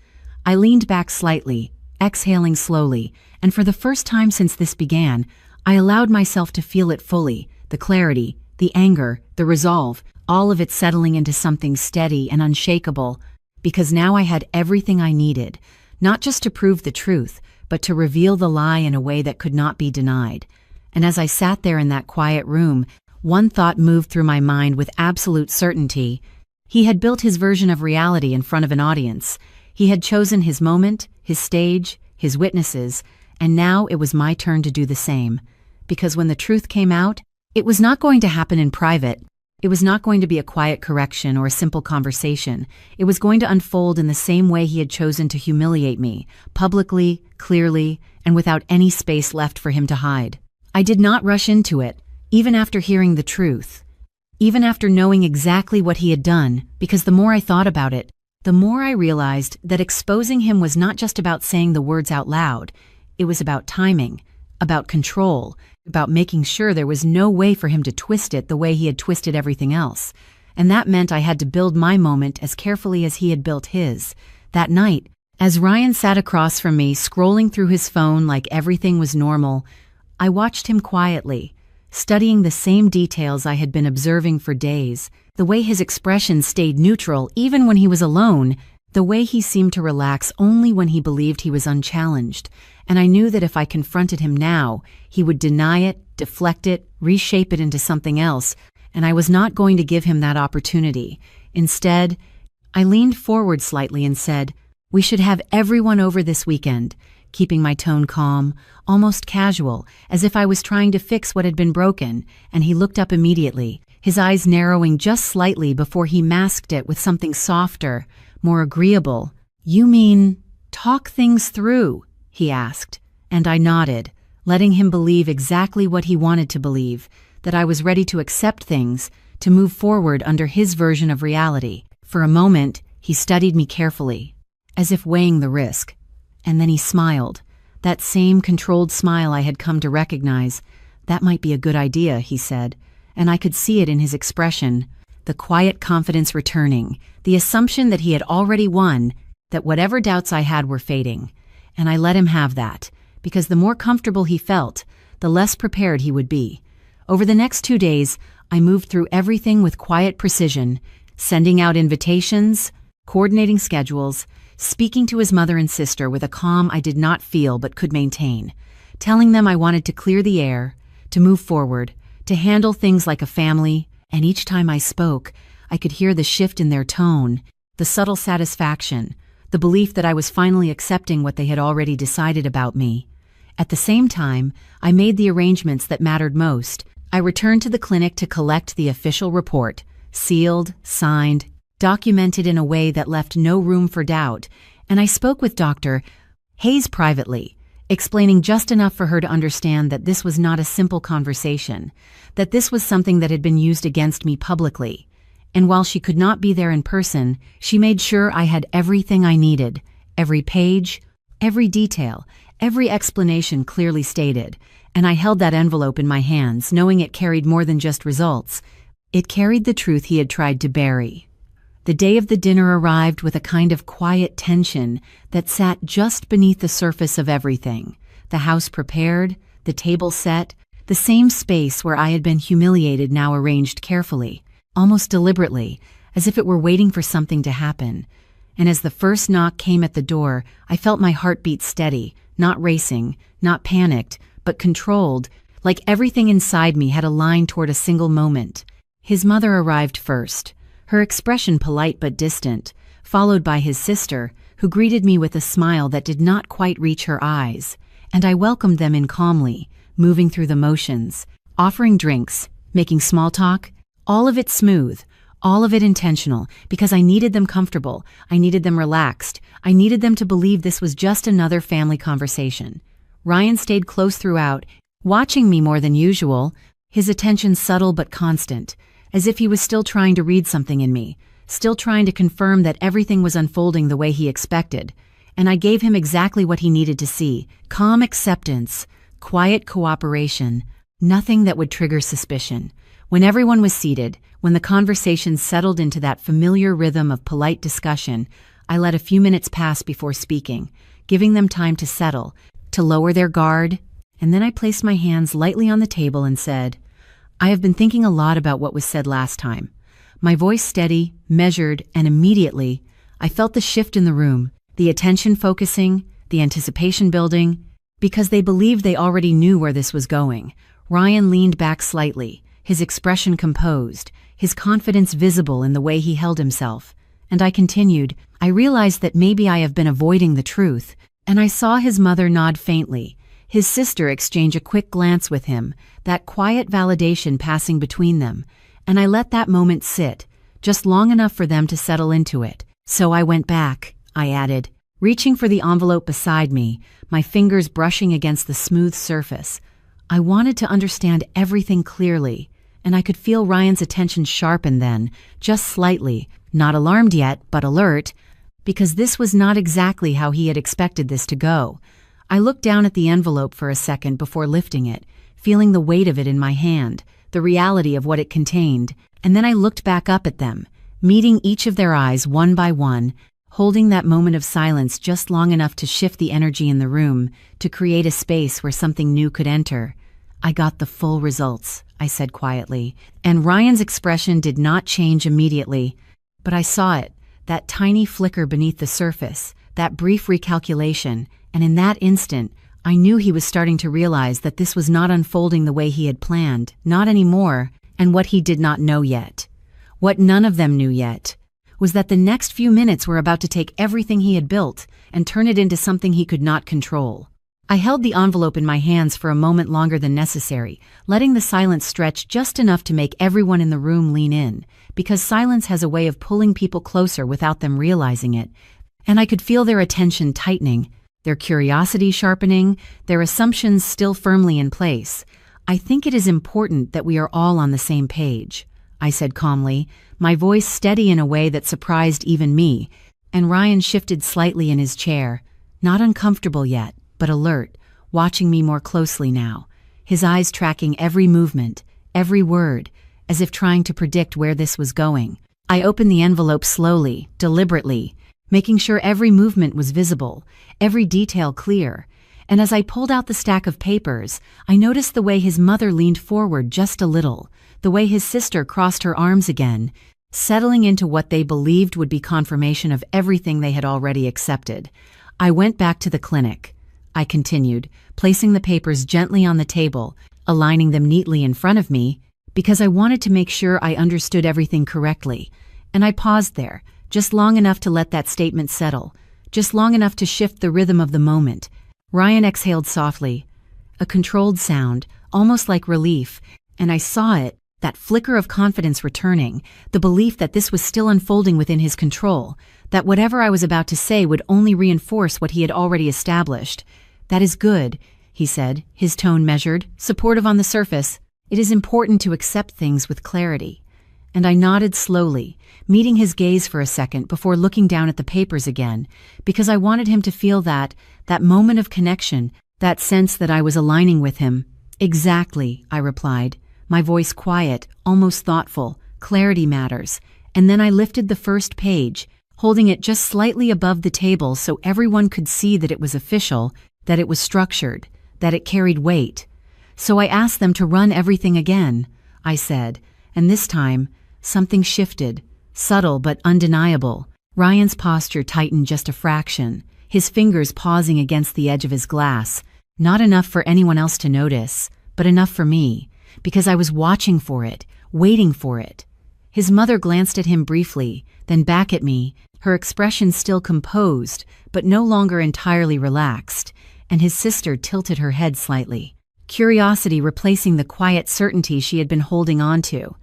I leaned back slightly, exhaling slowly, and for the first time since this began, I allowed myself to feel it fully, the clarity, the anger, the resolve, all of it settling into something steady and unshakable, because now I had everything I needed, not just to prove the truth, but to reveal the lie in a way that could not be denied. And as I sat there in that quiet room, one thought moved through my mind with absolute certainty. He had built his version of reality in front of an audience. He had chosen his moment, his stage, his witnesses, and now it was my turn to do the same. Because when the truth came out, it was not going to happen in private. It was not going to be a quiet correction or a simple conversation. It was going to unfold in the same way he had chosen to humiliate me, publicly, clearly, and without any space left for him to hide. I did not rush into it, even after hearing the truth, even after knowing exactly what he had done, because the more I thought about it, the more I realized that exposing him was not just about saying the words out loud. It was about timing, about control, about making sure there was no way for him to twist it the way he had twisted everything else. And that meant I had to build my moment as carefully as he had built his. That night, as Ryan sat across from me, scrolling through his phone like everything was normal, I watched him quietly, studying the same details I had been observing for days, the way his expression stayed neutral even when he was alone, the way he seemed to relax only when he believed he was unchallenged, and I knew that if I confronted him now, he would deny it, deflect it, reshape it into something else, and I was not going to give him that opportunity. Instead, I leaned forward slightly and said, "We should have everyone over this weekend," keeping my tone calm, almost casual, as if I was trying to fix what had been broken, and he looked up immediately, his eyes narrowing just slightly before he masked it with something softer, more agreeable. "You mean, talk things through?" he asked, and I nodded, letting him believe exactly what he wanted to believe, that I was ready to accept things, to move forward under his version of reality. For a moment, he studied me carefully, as if weighing the risk. And then he smiled, that same controlled smile I had come to recognize. "That might be a good idea," he said, and I could see it in his expression, the quiet confidence returning, the assumption that he had already won, that whatever doubts I had were fading. And I let him have that, because the more comfortable he felt, the less prepared he would be. Over the next 2 days, I moved through everything with quiet precision, sending out invitations, coordinating schedules, speaking to his mother and sister with a calm I did not feel but could maintain, telling them I wanted to clear the air, to move forward, to handle things like a family, and each time I spoke, I could hear the shift in their tone, the subtle satisfaction, the belief that I was finally accepting what they had already decided about me. At the same time, I made the arrangements that mattered most. I returned to the clinic to collect the official report, sealed, signed, documented in a way that left no room for doubt, and I spoke with Dr. Hayes privately, explaining just enough for her to understand that this was not a simple conversation, that this was something that had been used against me publicly. And while she could not be there in person, she made sure I had everything I needed, every page, every detail, every explanation clearly stated, and I held that envelope in my hands, knowing it carried more than just results. It carried the truth he had tried to bury. The day of the dinner arrived with a kind of quiet tension that sat just beneath the surface of everything. The house prepared, the table set, the same space where I had been humiliated now arranged carefully, almost deliberately, as if it were waiting for something to happen. And as the first knock came at the door, I felt my heart beat steady, not racing, not panicked, but controlled, like everything inside me had aligned toward a single moment. His mother arrived first, her expression polite but distant, followed by his sister, who greeted me with a smile that did not quite reach her eyes, and I welcomed them in calmly, moving through the motions, offering drinks, making small talk, all of it smooth, all of it intentional, because I needed them comfortable, I needed them relaxed, I needed them to believe this was just another family conversation. Ryan stayed close throughout, watching me more than usual, his attention subtle but constant, as if he was still trying to read something in me, still trying to confirm that everything was unfolding the way he expected. And I gave him exactly what he needed to see: calm acceptance, quiet cooperation, nothing that would trigger suspicion. When everyone was seated, when the conversation settled into that familiar rhythm of polite discussion, I let a few minutes pass before speaking, giving them time to settle, to lower their guard, and then I placed my hands lightly on the table and said, "I have been thinking a lot about what was said last time." My voice steady, measured, and immediately, I felt the shift in the room, the attention focusing, the anticipation building, because they believed they already knew where this was going. Ryan leaned back slightly, his expression composed, his confidence visible in the way he held himself. And I continued, "I realized that maybe I have been avoiding the truth," and I saw his mother nod faintly, his sister exchange a quick glance with him, that quiet validation passing between them, and I let that moment sit, just long enough for them to settle into it. "So I went back," I added, reaching for the envelope beside me, my fingers brushing against the smooth surface. I wanted to understand everything clearly, and I could feel Ryan's attention sharpen then, just slightly, not alarmed yet, but alert, because this was not exactly how he had expected this to go. I looked down at the envelope for a second before lifting it, feeling the weight of it in my hand, the reality of what it contained, and then I looked back up at them, meeting each of their eyes one by one, holding that moment of silence just long enough to shift the energy in the room, to create a space where something new could enter. "I got the full results," I said quietly, and Ryan's expression did not change immediately, but I saw it, that tiny flicker beneath the surface, that brief recalculation, and in that instant, I knew he was starting to realize that this was not unfolding the way he had planned, not anymore, And what he did not know yet, what none of them knew yet, was that the next few minutes were about to take everything he had built and turn it into something he could not control. I held the envelope in my hands for a moment longer than necessary, letting the silence stretch just enough to make everyone in the room lean in, because silence has a way of pulling people closer without them realizing it, and I could feel their attention tightening, their curiosity sharpening, their assumptions still firmly in place. "I think it is important that we are all on the same page," I said calmly, my voice steady in a way that surprised even me, and Ryan shifted slightly in his chair, not uncomfortable yet, but alert, watching me more closely now, his eyes tracking every movement, every word, as if trying to predict where this was going. I opened the envelope slowly, deliberately, making sure every movement was visible, every detail clear, and as I pulled out the stack of papers, I noticed the way his mother leaned forward just a little, the way his sister crossed her arms again, settling into what they believed would be confirmation of everything they had already accepted. "I went back to the clinic," I continued, placing the papers gently on the table, aligning them neatly in front of me, because I wanted to make sure I understood everything correctly, and I paused there, just long enough to let that statement settle, just long enough to shift the rhythm of the moment. Ryan exhaled softly, a controlled sound, almost like relief, and I saw it, that flicker of confidence returning, the belief that this was still unfolding within his control, that whatever I was about to say would only reinforce what he had already established. "That is good," he said, his tone measured, supportive on the surface. "It is important to accept things with clarity." And I nodded slowly, meeting his gaze for a second before looking down at the papers again, because I wanted him to feel that moment of connection, that sense that I was aligning with him. "Exactly," I replied, my voice quiet, almost thoughtful. "Clarity matters." And then I lifted the first page, holding it just slightly above the table so everyone could see that it was official, that it was structured, that it carried weight. "So I asked them to run everything again," I said, and this time, something shifted, subtle but undeniable. Ryan's posture tightened just a fraction, his fingers pausing against the edge of his glass, not enough for anyone else to notice, but enough for me, because I was watching for it, waiting for it. His mother glanced at him briefly, then back at me, her expression still composed, but no longer entirely relaxed, and his sister tilted her head slightly, curiosity replacing the quiet certainty she had been holding on to.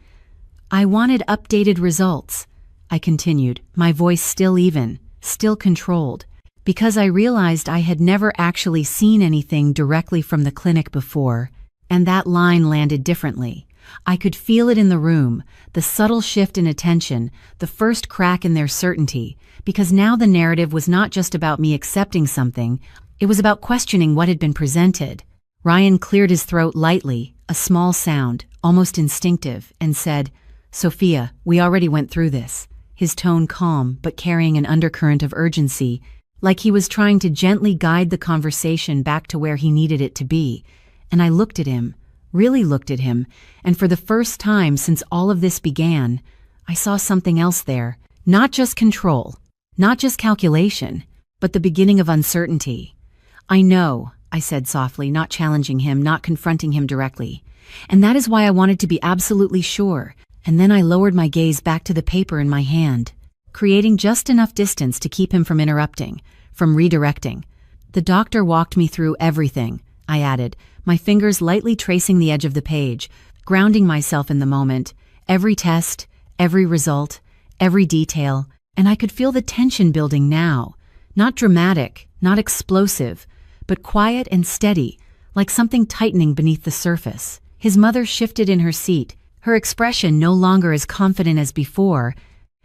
"I wanted updated results," I continued, my voice still even, still controlled, because I realized I had never actually seen anything directly from the clinic before, and that line landed differently. I could feel it in the room, the subtle shift in attention, the first crack in their certainty, because now the narrative was not just about me accepting something, it was about questioning what had been presented. Ryan cleared his throat lightly, a small sound, almost instinctive, and said, "Sophia, we already went through this," his tone calm but carrying an undercurrent of urgency, like he was trying to gently guide the conversation back to where he needed it to be. And I looked at him, really looked at him, and for the first time since all of this began, I saw something else there. Not just control, not just calculation, but the beginning of uncertainty. "I know," I said softly, not challenging him, not confronting him directly. "And that is why I wanted to be absolutely sure." And then I lowered my gaze back to the paper in my hand, creating just enough distance to keep him from interrupting, from redirecting. "The doctor walked me through everything," I added, my fingers lightly tracing the edge of the page, grounding myself in the moment, every test, every result, every detail, and I could feel the tension building now. Not dramatic, not explosive, but quiet and steady, like something tightening beneath the surface. His mother shifted in her seat, her expression no longer as confident as before,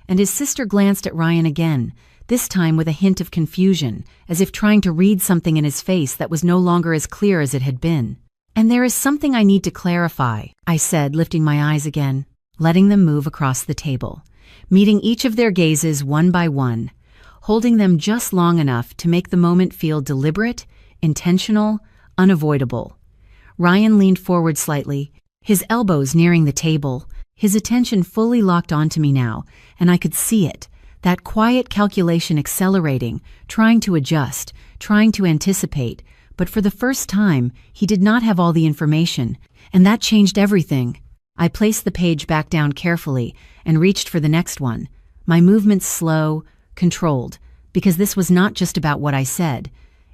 and his sister glanced at Ryan again, this time with a hint of confusion, as if trying to read something in his face that was no longer as clear as it had been. "And there is something I need to clarify," I said, lifting my eyes again, letting them move across the table, meeting each of their gazes one by one, holding them just long enough to make the moment feel deliberate, intentional, unavoidable. Ryan leaned forward slightly, his elbows nearing the table, his attention fully locked onto me now, and I could see it, that quiet calculation accelerating, trying to adjust, trying to anticipate, but for the first time, he did not have all the information, and that changed everything. I placed the page back down carefully and reached for the next one, my movements slow, controlled, because this was not just about what I said.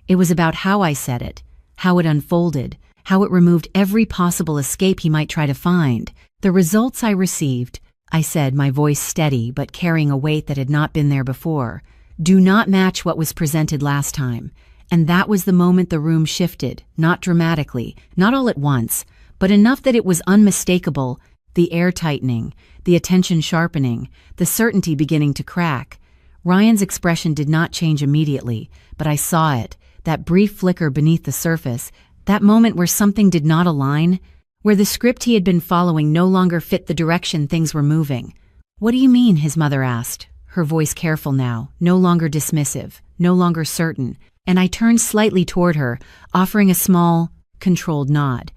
It was about how I said it, how it unfolded, how it removed every possible escape he might try to find. The results I received, I said, my voice steady but carrying a weight that had not been there before, do not match what was presented last time. And that was the moment the room shifted, not dramatically, not all at once, but enough that it was unmistakable, the air tightening, the attention sharpening, the certainty beginning to crack. Ryan's expression did not change immediately, but I saw it, that brief flicker beneath the surface, that moment where something did not align, where the script he had been following no longer fit the direction things were moving. "What do you mean?" his mother asked, her voice careful now, no longer dismissive, no longer certain, and I turned slightly toward her, offering a small, controlled nod.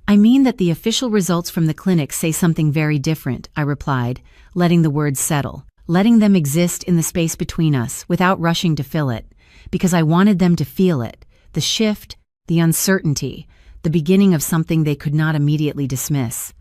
"I mean that the official results from the clinic say something very different," I replied, letting the words settle, letting them exist in the space between us without rushing to fill it, because I wanted them to feel it, the shift, the uncertainty, the beginning of something they could not immediately dismiss.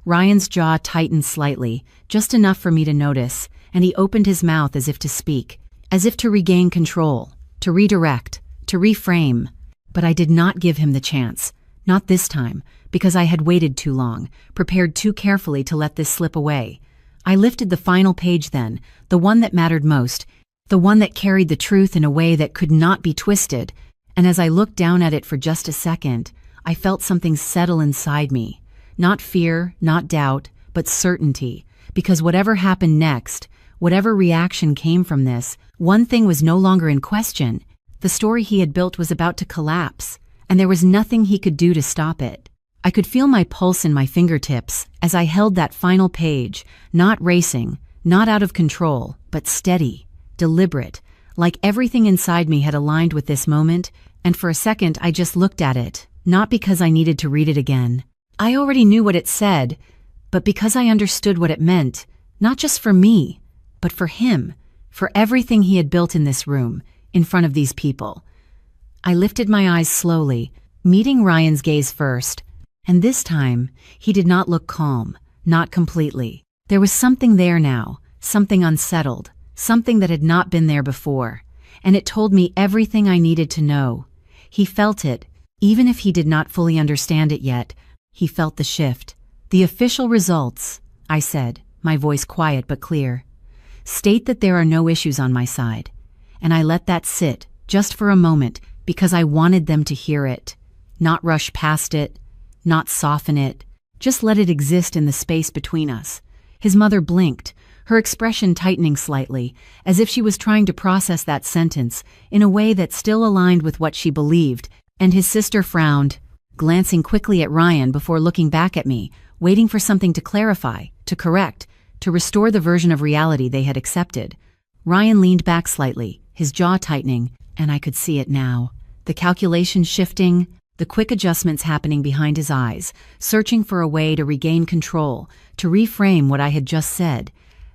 Ryan's jaw tightened slightly, just enough for me to notice, and he opened his mouth as if to speak, as if to regain control, to redirect, to reframe. But I did not give him the chance, not this time, because I had waited too long, prepared too carefully to let this slip away. I lifted the final page then, the one that mattered most, the one that carried the truth in a way that could not be twisted, and as I looked down at it for just a second, I felt something settle inside me. Not fear, not doubt, but certainty, because whatever happened next, whatever reaction came from this, one thing was no longer in question. The story he had built was about to collapse, and there was nothing he could do to stop it. I could feel my pulse in my fingertips as I held that final page, not racing, not out of control, but steady, deliberate, like everything inside me had aligned with this moment, and for a second I just looked at it, not because I needed to read it again. I already knew what it said, but because I understood what it meant, not just for me, but for him, for everything he had built in this room, in front of these people. I lifted my eyes slowly, meeting Ryan's gaze first, and this time, he did not look calm, not completely. There was something there now, something unsettled, something that had not been there before, and it told me everything I needed to know. He felt it, even if he did not fully understand it yet. He felt the shift. "The official results," I said, my voice quiet but clear, "state that there are no issues on my side." And I let that sit, just for a moment, because I wanted them to hear it. Not rush past it, not soften it, just let it exist in the space between us. His mother blinked, her expression tightening slightly, as if she was trying to process that sentence in a way that still aligned with what she believed, and his sister frowned, glancing quickly at Ryan before looking back at me, waiting for something to clarify, to correct, to restore the version of reality they had accepted. Ryan leaned back slightly, his jaw tightening, and I could see it now. The calculations shifting, the quick adjustments happening behind his eyes, searching for a way to regain control, to reframe what I had just said.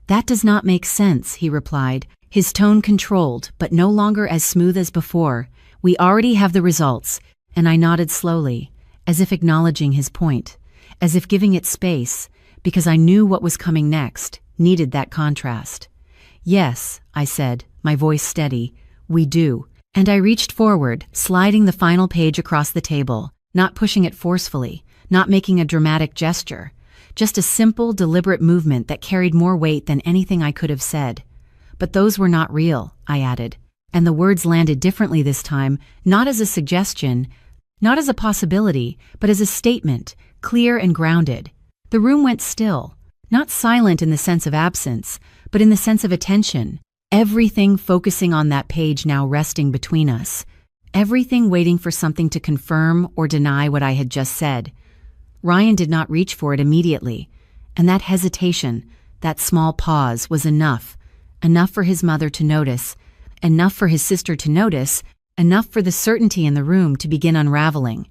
"That does not make sense," he replied, his tone controlled, but no longer as smooth as before. "We already have the results," and I nodded slowly, as if acknowledging his point, as if giving it space, because I knew what was coming next, needed that contrast. "Yes," I said, my voice steady, "we do." And I reached forward, sliding the final page across the table, not pushing it forcefully, not making a dramatic gesture, just a simple, deliberate movement that carried more weight than anything I could have said. "But those were not real," I added, and the words landed differently this time, not as a suggestion, not as a possibility, but as a statement, clear and grounded. The room went still, not silent in the sense of absence, but in the sense of attention. Everything focusing on that page now resting between us. Everything waiting for something to confirm or deny what I had just said. Ryan did not reach for it immediately, and that hesitation, that small pause, was enough. Enough for his mother to notice, enough for his sister to notice, enough for the certainty in the room to begin unraveling.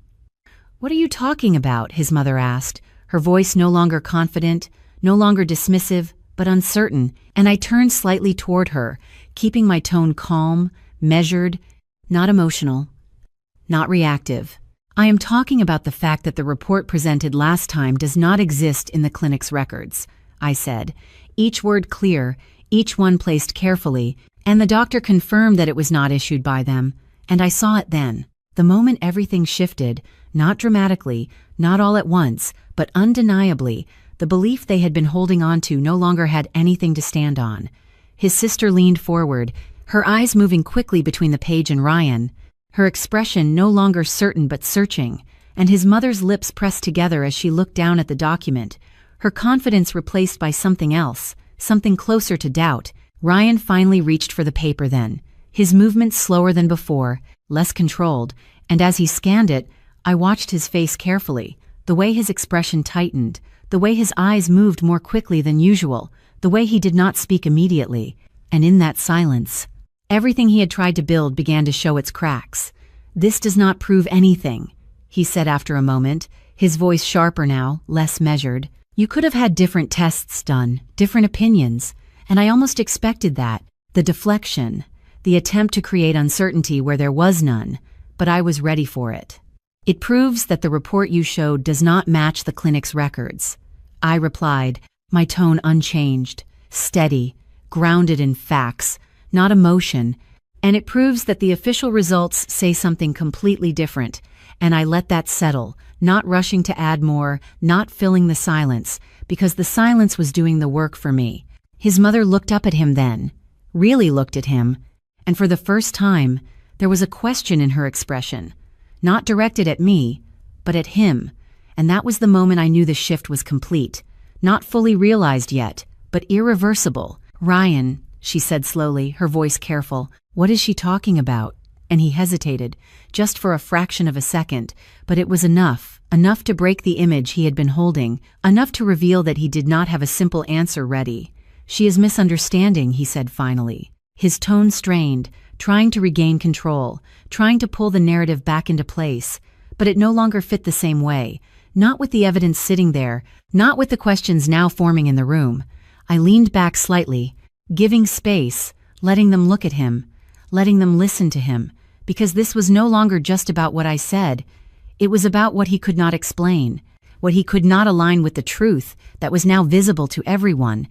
"What are you talking about?" his mother asked, her voice no longer confident, no longer dismissive, but uncertain, and I turned slightly toward her, keeping my tone calm, measured, not emotional, not reactive. I am talking about the fact that the report presented last time does not exist in the clinic's records, I said, each word clear, each one placed carefully, and the doctor confirmed that it was not issued by them, and I saw it then. The moment everything shifted, not dramatically, not all at once, but undeniably, the belief they had been holding on to no longer had anything to stand on. His sister leaned forward, her eyes moving quickly between the page and Ryan, her expression no longer certain but searching, and his mother's lips pressed together as she looked down at the document, her confidence replaced by something else, something closer to doubt. Ryan finally reached for the paper then, his movements slower than before, less controlled, and as he scanned it, I watched his face carefully, the way his expression tightened, the way his eyes moved more quickly than usual, the way he did not speak immediately, and in that silence, everything he had tried to build began to show its cracks. "This does not prove anything," he said after a moment, his voice sharper now, less measured. "You could have had different tests done, different opinions, and I almost expected that, the deflection, the attempt to create uncertainty where there was none, but I was ready for it. It proves that the report you showed does not match the clinic's records." I replied, my tone unchanged, steady, grounded in facts, not emotion, and it proves that the official results say something completely different, and I let that settle, not rushing to add more, not filling the silence, because the silence was doing the work for me. His mother looked up at him then, really looked at him, and for the first time, there was a question in her expression, not directed at me, but at him, and that was the moment I knew the shift was complete, not fully realized yet, but irreversible. "Ryan," she said slowly, her voice careful, "what is she talking about?" And he hesitated, just for a fraction of a second, but it was enough to break the image he had been holding, enough to reveal that he did not have a simple answer ready. "She is misunderstanding," he said finally, his tone strained, trying to regain control, trying to pull the narrative back into place, but it no longer fit the same way, not with the evidence sitting there, not with the questions now forming in the room. I leaned back slightly, giving space, letting them look at him, letting them listen to him, because this was no longer just about what I said. It was about what he could not explain, what he could not align with the truth that was now visible to everyone.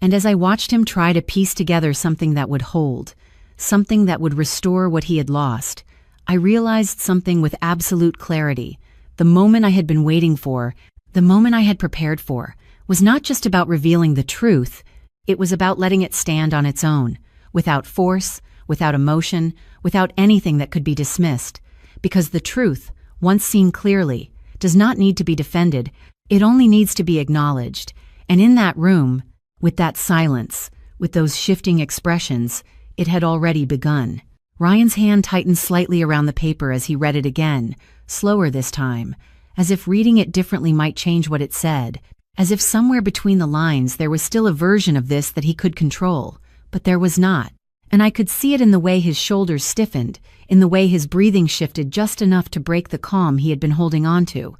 And as I watched him try to piece together something that would hold, something that would restore what he had lost, I realized something with absolute clarity. The moment I had been waiting for, the moment I had prepared for, was not just about revealing the truth, it was about letting it stand on its own, without force, without emotion, without anything that could be dismissed. Because the truth, once seen clearly, does not need to be defended, it only needs to be acknowledged. And in that room, with that silence, with those shifting expressions, it had already begun. Ryan's hand tightened slightly around the paper as he read it again, slower this time, as if reading it differently might change what it said, as if somewhere between the lines there was still a version of this that he could control, but there was not. And I could see it in the way his shoulders stiffened, in the way his breathing shifted just enough to break the calm he had been holding on to.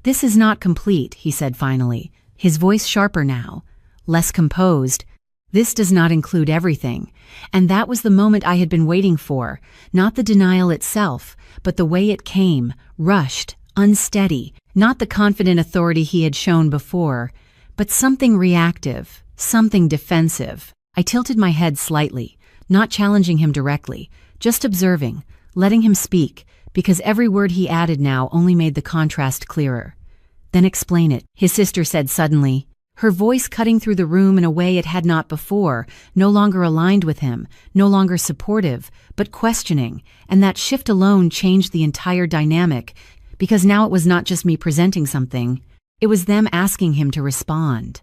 "This is not complete," he said finally, his voice sharper now, less composed. "This does not include everything." And that was the moment I had been waiting for, not the denial itself, but the way it came, rushed, unsteady, not the confident authority he had shown before, but something reactive, something defensive. I tilted my head slightly, not challenging him directly, just observing, letting him speak, because every word he added now only made the contrast clearer. "Then explain it," his sister said suddenly, her voice cutting through the room in a way it had not before, no longer aligned with him, no longer supportive, but questioning, and that shift alone changed the entire dynamic, because now it was not just me presenting something, it was them asking him to respond.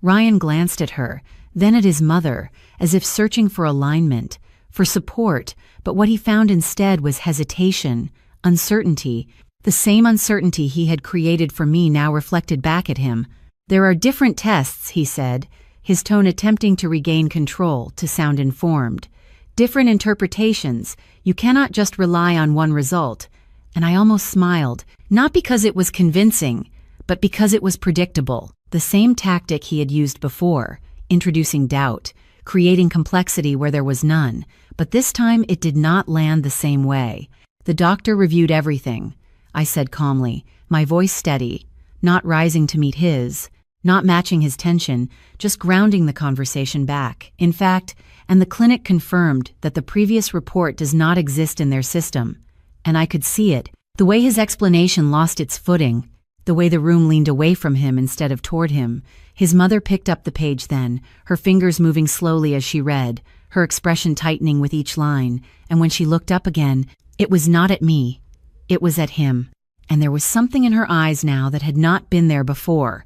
Ryan glanced at her, then at his mother, as if searching for alignment, for support, but what he found instead was hesitation, uncertainty, the same uncertainty he had created for me now reflected back at him. "There are different tests," he said, his tone attempting to regain control, to sound informed. "Different interpretations. You cannot just rely on one result." And I almost smiled, not because it was convincing, but because it was predictable. The same tactic he had used before, introducing doubt, creating complexity where there was none, but this time it did not land the same way. The doctor reviewed everything. I said calmly, my voice steady, not rising to meet his, not matching his tension, just grounding the conversation back. In fact, and the clinic confirmed that the previous report does not exist in their system. And I could see it, the way his explanation lost its footing, the way the room leaned away from him instead of toward him. His mother picked up the page then, her fingers moving slowly as she read, her expression tightening with each line, and when she looked up again, it was not at me, it was at him. And there was something in her eyes now that had not been there before.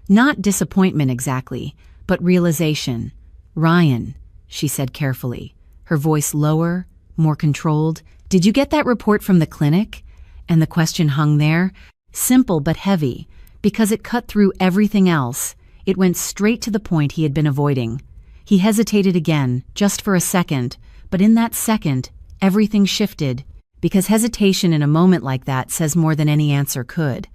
Not disappointment exactly, but realization. "Ryan," she said carefully, her voice lower, more controlled, "did you get that report from the clinic?" And the question hung there, simple but heavy, because it cut through everything else. It went straight to the point he had been avoiding. He hesitated again, just for a second, but in that second, everything shifted, because hesitation in a moment like that says more than any answer could.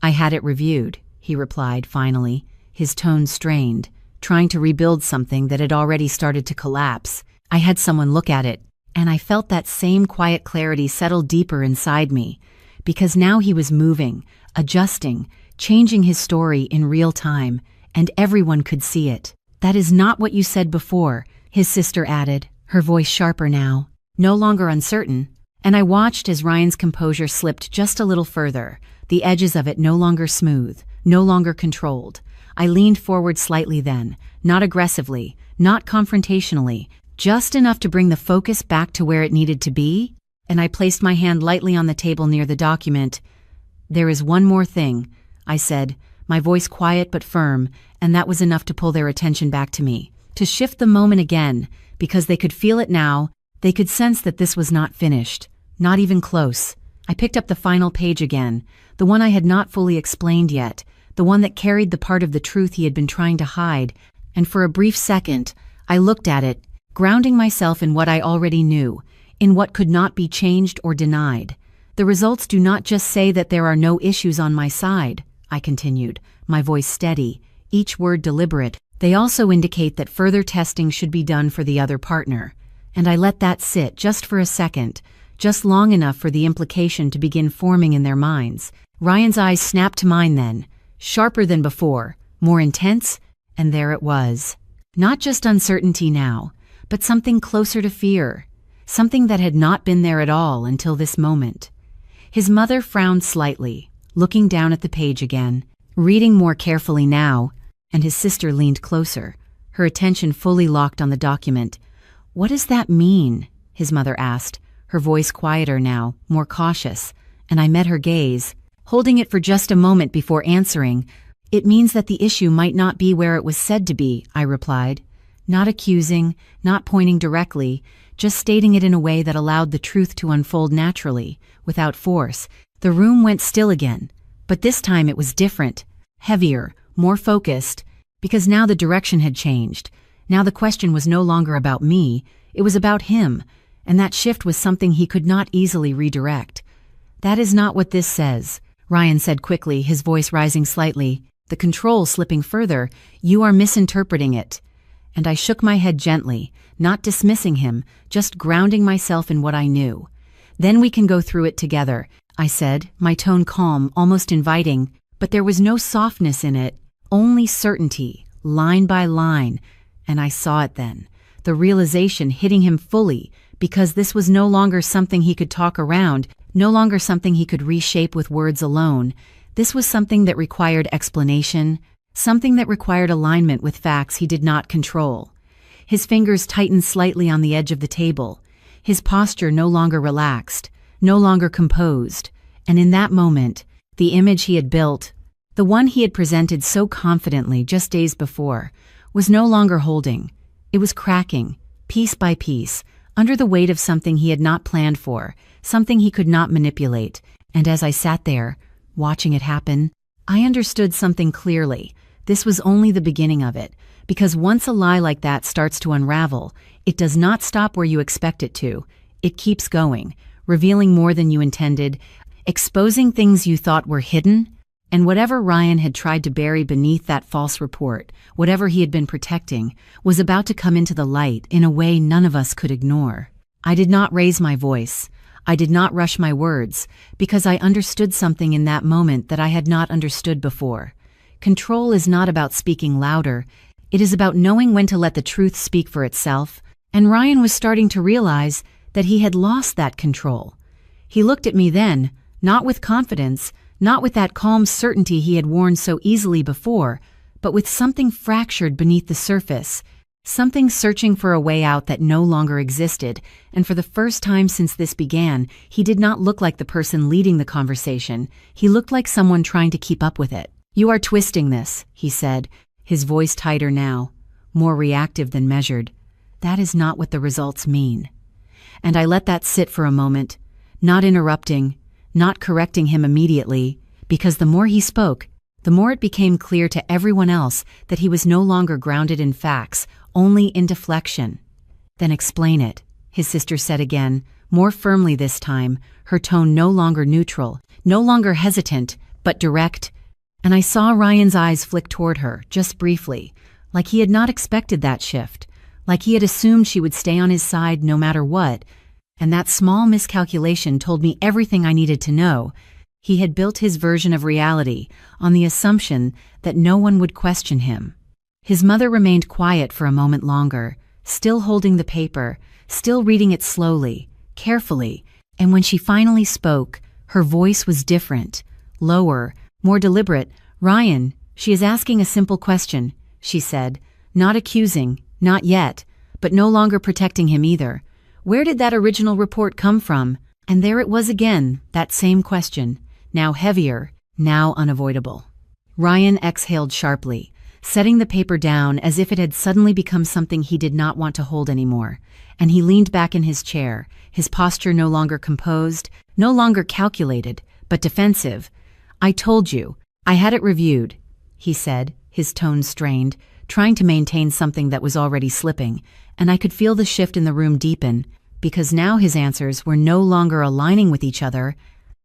"I had it reviewed," he replied finally, his tone strained, trying to rebuild something that had already started to collapse. "I had someone look at it, and I felt that same quiet clarity settle deeper inside me, because now he was moving, adjusting, changing his story in real time, and everyone could see it. That is not what you said before," his sister added, her voice sharper now, no longer uncertain, and I watched as Ryan's composure slipped just a little further, the edges of it no longer smooth, no longer controlled. I leaned forward slightly then, not aggressively, not confrontationally, just enough to bring the focus back to where it needed to be, and I placed my hand lightly on the table near the document. "There is one more thing," I said, my voice quiet but firm, and that was enough to pull their attention back to me, to shift the moment again, because they could feel it now, they could sense that this was not finished, not even close. I picked up the final page again, the one I had not fully explained yet, the one that carried the part of the truth he had been trying to hide, and for a brief second, I looked at it, grounding myself in what I already knew, in what could not be changed or denied. "The results do not just say that there are no issues on my side," I continued, my voice steady, each word deliberate. "They also indicate that further testing should be done for the other partner." And I let that sit just for a second, just long enough for the implication to begin forming in their minds. Ryan's eyes snapped to mine then, sharper than before, more intense, and there it was. Not just uncertainty now, but something closer to fear, something that had not been there at all until this moment. His mother frowned slightly, looking down at the page again, reading more carefully now, and his sister leaned closer, her attention fully locked on the document. "What does that mean?" his mother asked, her voice quieter now, more cautious, and I met her gaze, holding it for just a moment before answering. "It means that the issue might not be where it was said to be," I replied, not accusing, not pointing directly, just stating it in a way that allowed the truth to unfold naturally, without force. The room went still again, but this time it was different, heavier, more focused, because now the direction had changed. Now the question was no longer about me, it was about him, and that shift was something he could not easily redirect. "That is not what this says," Ryan said quickly, his voice rising slightly, the control slipping further. "You are misinterpreting it." And I shook my head gently, not dismissing him, just grounding myself in what I knew. "Then we can go through it together," I said, my tone calm, almost inviting, but there was no softness in it, only certainty, line by line, and I saw it then, the realization hitting him fully, because this was no longer something he could talk around, no longer something he could reshape with words alone. This was something that required explanation, something that required alignment with facts he did not control. His fingers tightened slightly on the edge of the table, his posture no longer relaxed, no longer composed, and in that moment, the image he had built, the one he had presented so confidently just days before, was no longer holding. It was cracking, piece by piece, under the weight of something he had not planned for, something he could not manipulate. And as I sat there, watching it happen, I understood something clearly. This was only the beginning of it, because once a lie like that starts to unravel, it does not stop where you expect it to. It keeps going, revealing more than you intended, exposing things you thought were hidden, and whatever Ryan had tried to bury beneath that false report, whatever he had been protecting, was about to come into the light in a way none of us could ignore. I did not raise my voice. I did not rush my words, because I understood something in that moment that I had not understood before. Control is not about speaking louder, it is about knowing when to let the truth speak for itself, and Ryan was starting to realize that he had lost that control. He looked at me then, not with confidence, not with that calm certainty he had worn so easily before, but with something fractured beneath the surface, something searching for a way out that no longer existed, and for the first time since this began, he did not look like the person leading the conversation. He looked like someone trying to keep up with it. "You are twisting this," he said, his voice tighter now, more reactive than measured. "That is not what the results mean." And I let that sit for a moment, not interrupting, not correcting him immediately, because the more he spoke, the more it became clear to everyone else that he was no longer grounded in facts, only in deflection. "Then explain it," his sister said again, more firmly this time, her tone no longer neutral, no longer hesitant, but direct. And I saw Ryan's eyes flick toward her, just briefly, like he had not expected that shift, like he had assumed she would stay on his side no matter what, and that small miscalculation told me everything I needed to know. He had built his version of reality on the assumption that no one would question him. His mother remained quiet for a moment longer, still holding the paper, still reading it slowly, carefully, and when she finally spoke, her voice was different, lower, more deliberate. "Ryan, she is asking a simple question," she said, not accusing, not yet, but no longer protecting him either. "Where did that original report come from?" And there it was again, that same question, now heavier, now unavoidable. Ryan exhaled sharply, setting the paper down as if it had suddenly become something he did not want to hold anymore, and he leaned back in his chair, his posture no longer composed, no longer calculated, but defensive. "I told you, I had it reviewed," he said, his tone strained, trying to maintain something that was already slipping, and I could feel the shift in the room deepen, because now his answers were no longer aligning with each other,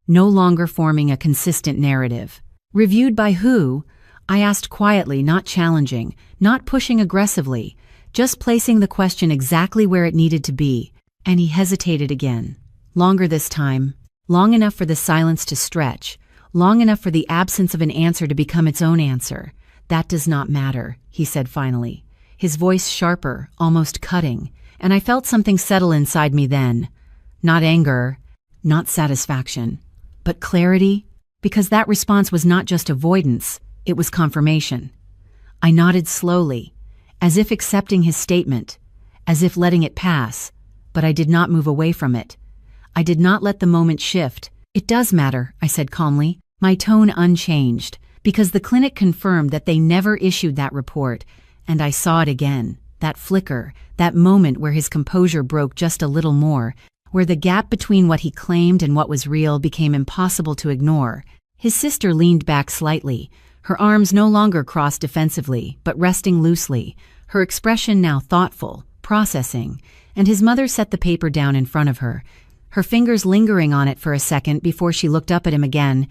no longer forming a consistent narrative. "Reviewed by who?" I asked quietly, not challenging, not pushing aggressively, just placing the question exactly where it needed to be, and he hesitated again. Longer this time, long enough for the silence to stretch, long enough for the absence of an answer to become its own answer. "That does not matter," he said finally, his voice sharper, almost cutting, and I felt something settle inside me then. Not anger, not satisfaction, but clarity, because that response was not just avoidance, it was confirmation. I nodded slowly, as if accepting his statement, as if letting it pass, but I did not move away from it. I did not let the moment shift. "It does matter," I said calmly, my tone unchanged, because the clinic confirmed that they never issued that report, and I saw it again, that flicker, that moment where his composure broke just a little more, where the gap between what he claimed and what was real became impossible to ignore. His sister leaned back slightly, her arms no longer crossed defensively, but resting loosely, her expression now thoughtful, processing, and his mother set the paper down in front of her, her fingers lingering on it for a second before she looked up at him again,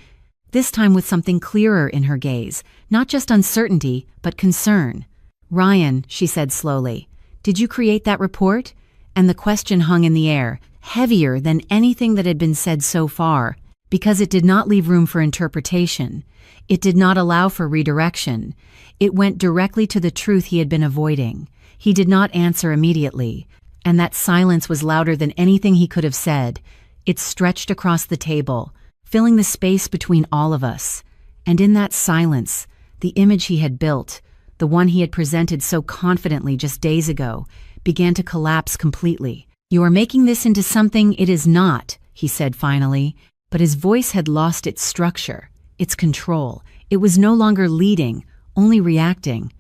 this time with something clearer in her gaze, not just uncertainty, but concern. "Ryan," she said slowly, "did you create that report?" And the question hung in the air, heavier than anything that had been said so far, because it did not leave room for interpretation. It did not allow for redirection. It went directly to the truth he had been avoiding. He did not answer immediately, and that silence was louder than anything he could have said. It stretched across the table, filling the space between all of us. And in that silence, the image he had built, the one he had presented so confidently just days ago, began to collapse completely. "You are making this into something it is not," he said finally, but his voice had lost its structure, its control. It was no longer leading, only reacting.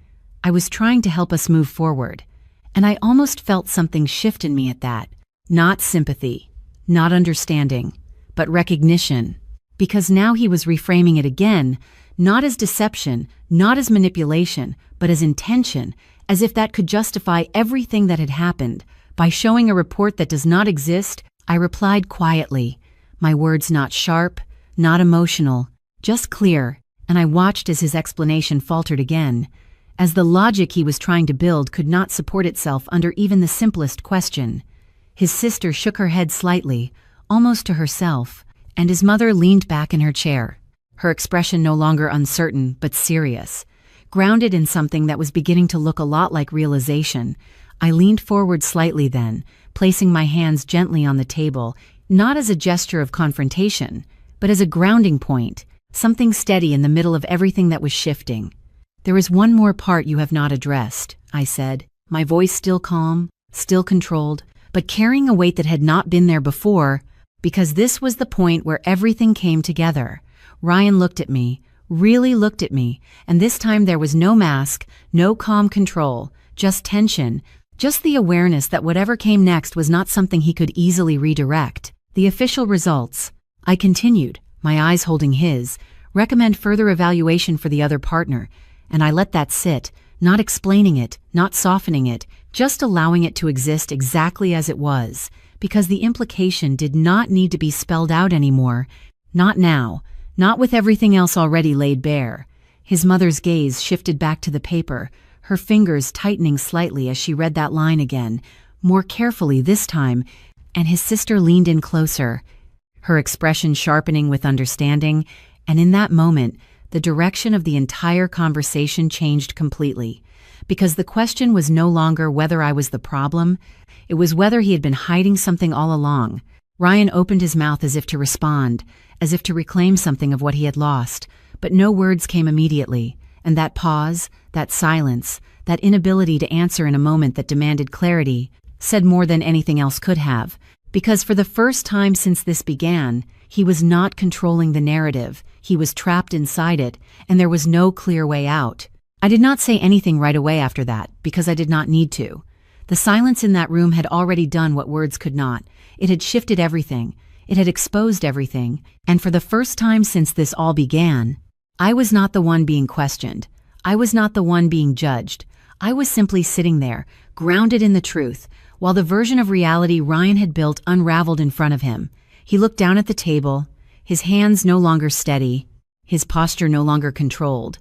I was trying to help us move forward, and I almost felt something shift in me at that. Not sympathy, not understanding, but recognition, because now he was reframing it again, not as deception, not as manipulation, but as intention, as if that could justify everything that had happened. By showing a report that does not exist, I replied quietly, my words not sharp, not emotional, just clear, and I watched as his explanation faltered again, as the logic he was trying to build could not support itself under even the simplest question. His sister shook her head slightly, almost to herself, and his mother leaned back in her chair, her expression no longer uncertain but serious. Grounded in something that was beginning to look a lot like realization, I leaned forward slightly then, placing my hands gently on the table, not as a gesture of confrontation, but as a grounding point, something steady in the middle of everything that was shifting. "There is one more part you have not addressed," I said, my voice still calm, still controlled, but carrying a weight that had not been there before, because this was the point where everything came together. Ryan looked at me, really looked at me, and this time there was no mask, no calm control, just tension, just the awareness that whatever came next was not something he could easily redirect. "The official results," I continued, my eyes holding his, "recommend further evaluation for the other partner," and I let that sit, not explaining it, not softening it, just allowing it to exist exactly as it was, because the implication did not need to be spelled out anymore. Not now. Not with everything else already laid bare. His mother's gaze shifted back to the paper, her fingers tightening slightly as she read that line again, more carefully this time, and his sister leaned in closer, her expression sharpening with understanding, and in that moment, the direction of the entire conversation changed completely, because the question was no longer whether I was the problem, it was whether he had been hiding something all along. Ryan opened his mouth as if to respond, as if to reclaim something of what he had lost, but no words came immediately, and that pause, that silence, that inability to answer in a moment that demanded clarity, said more than anything else could have, because for the first time since this began, he was not controlling the narrative, he was trapped inside it, and there was no clear way out. I did not say anything right away after that, because I did not need to. The silence in that room had already done what words could not. It had shifted everything. It had exposed everything, and for the first time since this all began, I was not the one being questioned. I was not the one being judged. I was simply sitting there, grounded in the truth, while the version of reality Ryan had built unraveled in front of him. He looked down at the table, his hands no longer steady, his posture no longer controlled,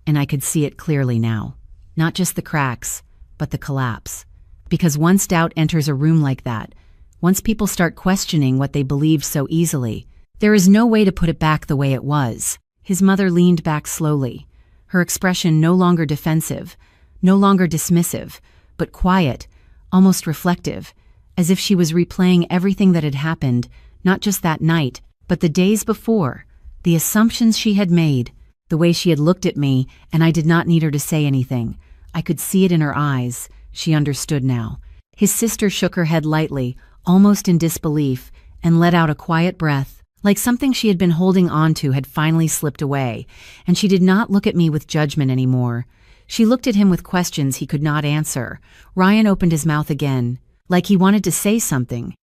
and I could see it clearly now. Not just the cracks, but the collapse. Because once doubt enters a room like that, once people start questioning what they believed so easily, there is no way to put it back the way it was. His mother leaned back slowly, her expression no longer defensive, no longer dismissive, but quiet, almost reflective, as if she was replaying everything that had happened, not just that night, but the days before, the assumptions she had made, the way she had looked at me, and I did not need her to say anything. I could see it in her eyes. She understood now. His sister shook her head lightly, almost in disbelief, and let out a quiet breath, like something she had been holding on to had finally slipped away, and she did not look at me with judgment anymore. She looked at him with questions he could not answer. Ryan opened his mouth again, like he wanted to say something,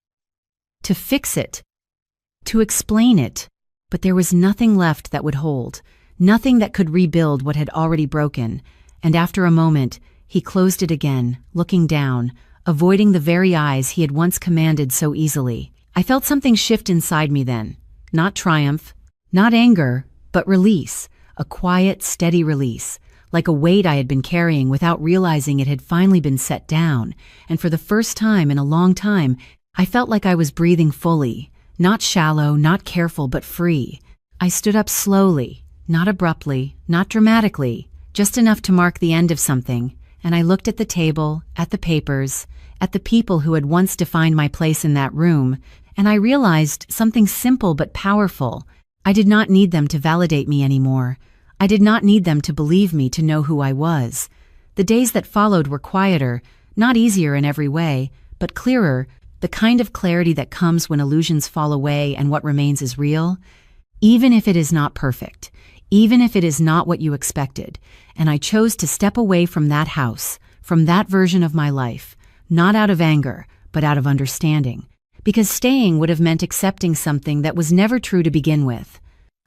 to fix it, to explain it, but there was nothing left that would hold, nothing that could rebuild what had already broken, and after a moment, he closed it again, looking down, avoiding the very eyes he had once commanded so easily. I felt something shift inside me then. Not triumph, not anger, but release, a quiet, steady release, like a weight I had been carrying without realizing it had finally been set down, and for the first time in a long time, I felt like I was breathing fully, not shallow, not careful, but free. I stood up slowly, not abruptly, not dramatically, just enough to mark the end of something, and I looked at the table, at the papers, at the people who had once defined my place in that room, and I realized something simple but powerful. I did not need them to validate me anymore. I did not need them to believe me to know who I was. The days that followed were quieter, not easier in every way, but clearer, the kind of clarity that comes when illusions fall away and what remains is real, even if it is not perfect, even if it is not what you expected. And I chose to step away from that house, from that version of my life, not out of anger, but out of understanding, because staying would have meant accepting something that was never true to begin with.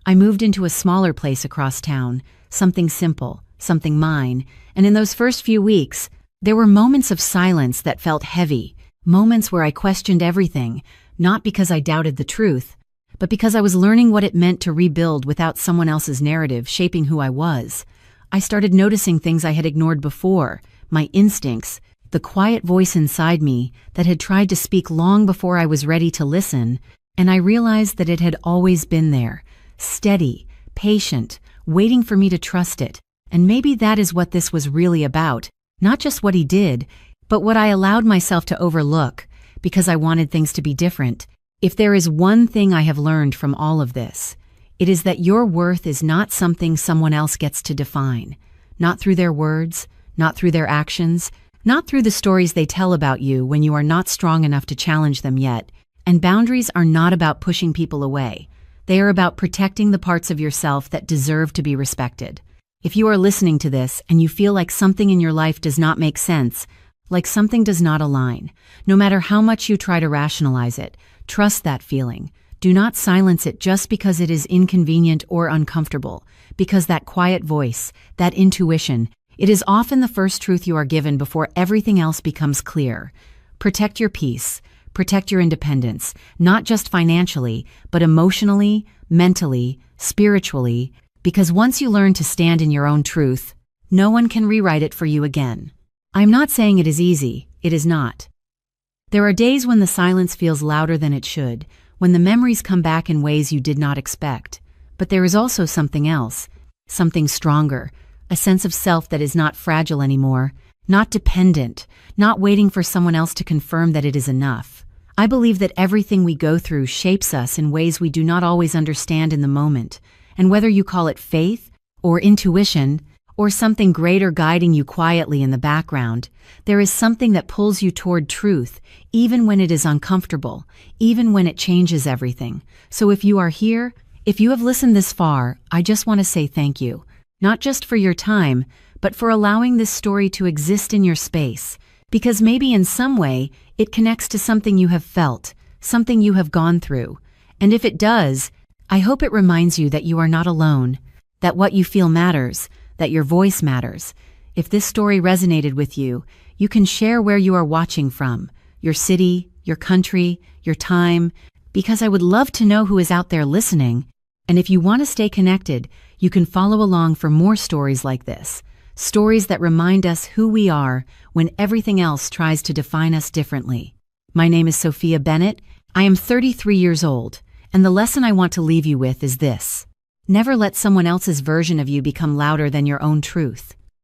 I moved into a smaller place across town, something simple, something mine, and in those first few weeks, there were moments of silence that felt heavy, moments where I questioned everything, not because I doubted the truth, but because I was learning what it meant to rebuild without someone else's narrative shaping who I was. I started noticing things I had ignored before, my instincts, the quiet voice inside me that had tried to speak long before I was ready to listen. And I realized that it had always been there, steady, patient, waiting for me to trust it. And maybe that is what this was really about, not just what he did, but what I allowed myself to overlook, because I wanted things to be different. If there is one thing I have learned from all of this, it is that your worth is not something someone else gets to define. Not through their words, not through their actions, not through the stories they tell about you when you are not strong enough to challenge them yet. And boundaries are not about pushing people away. They are about protecting the parts of yourself that deserve to be respected. If you are listening to this and you feel like something in your life does not make sense, like something does not align, no matter how much you try to rationalize it, trust that feeling. Do not silence it just because it is inconvenient or uncomfortable, because that quiet voice, that intuition, it is often the first truth you are given before everything else becomes clear. Protect your peace. Protect your independence, not just financially, but emotionally, mentally, spiritually, because once you learn to stand in your own truth, no one can rewrite it for you again. I'm not saying it is easy, it is not. There are days when the silence feels louder than it should, when the memories come back in ways you did not expect. But there is also something else, something stronger, a sense of self that is not fragile anymore, not dependent, not waiting for someone else to confirm that it is enough. I believe that everything we go through shapes us in ways we do not always understand in the moment, and whether you call it faith, or intuition, or something greater guiding you quietly in the background, there is something that pulls you toward truth, even when it is uncomfortable, even when it changes everything. So if you are here, if you have listened this far, I just want to say thank you, not just for your time, but for allowing this story to exist in your space, because maybe in some way, it connects to something you have felt, something you have gone through. And if it does, I hope it reminds you that you are not alone, that what you feel matters, that your voice matters. If this story resonated with you, you can share where you are watching from, your city, your country, your time, because I would love to know who is out there listening. And if you want to stay connected, you can follow along for more stories like this. Stories that remind us who we are when everything else tries to define us differently. My name is Sophia Bennett. I am 33 years old, and the lesson I want to leave you with is this. Never let someone else's version of you become louder than your own truth.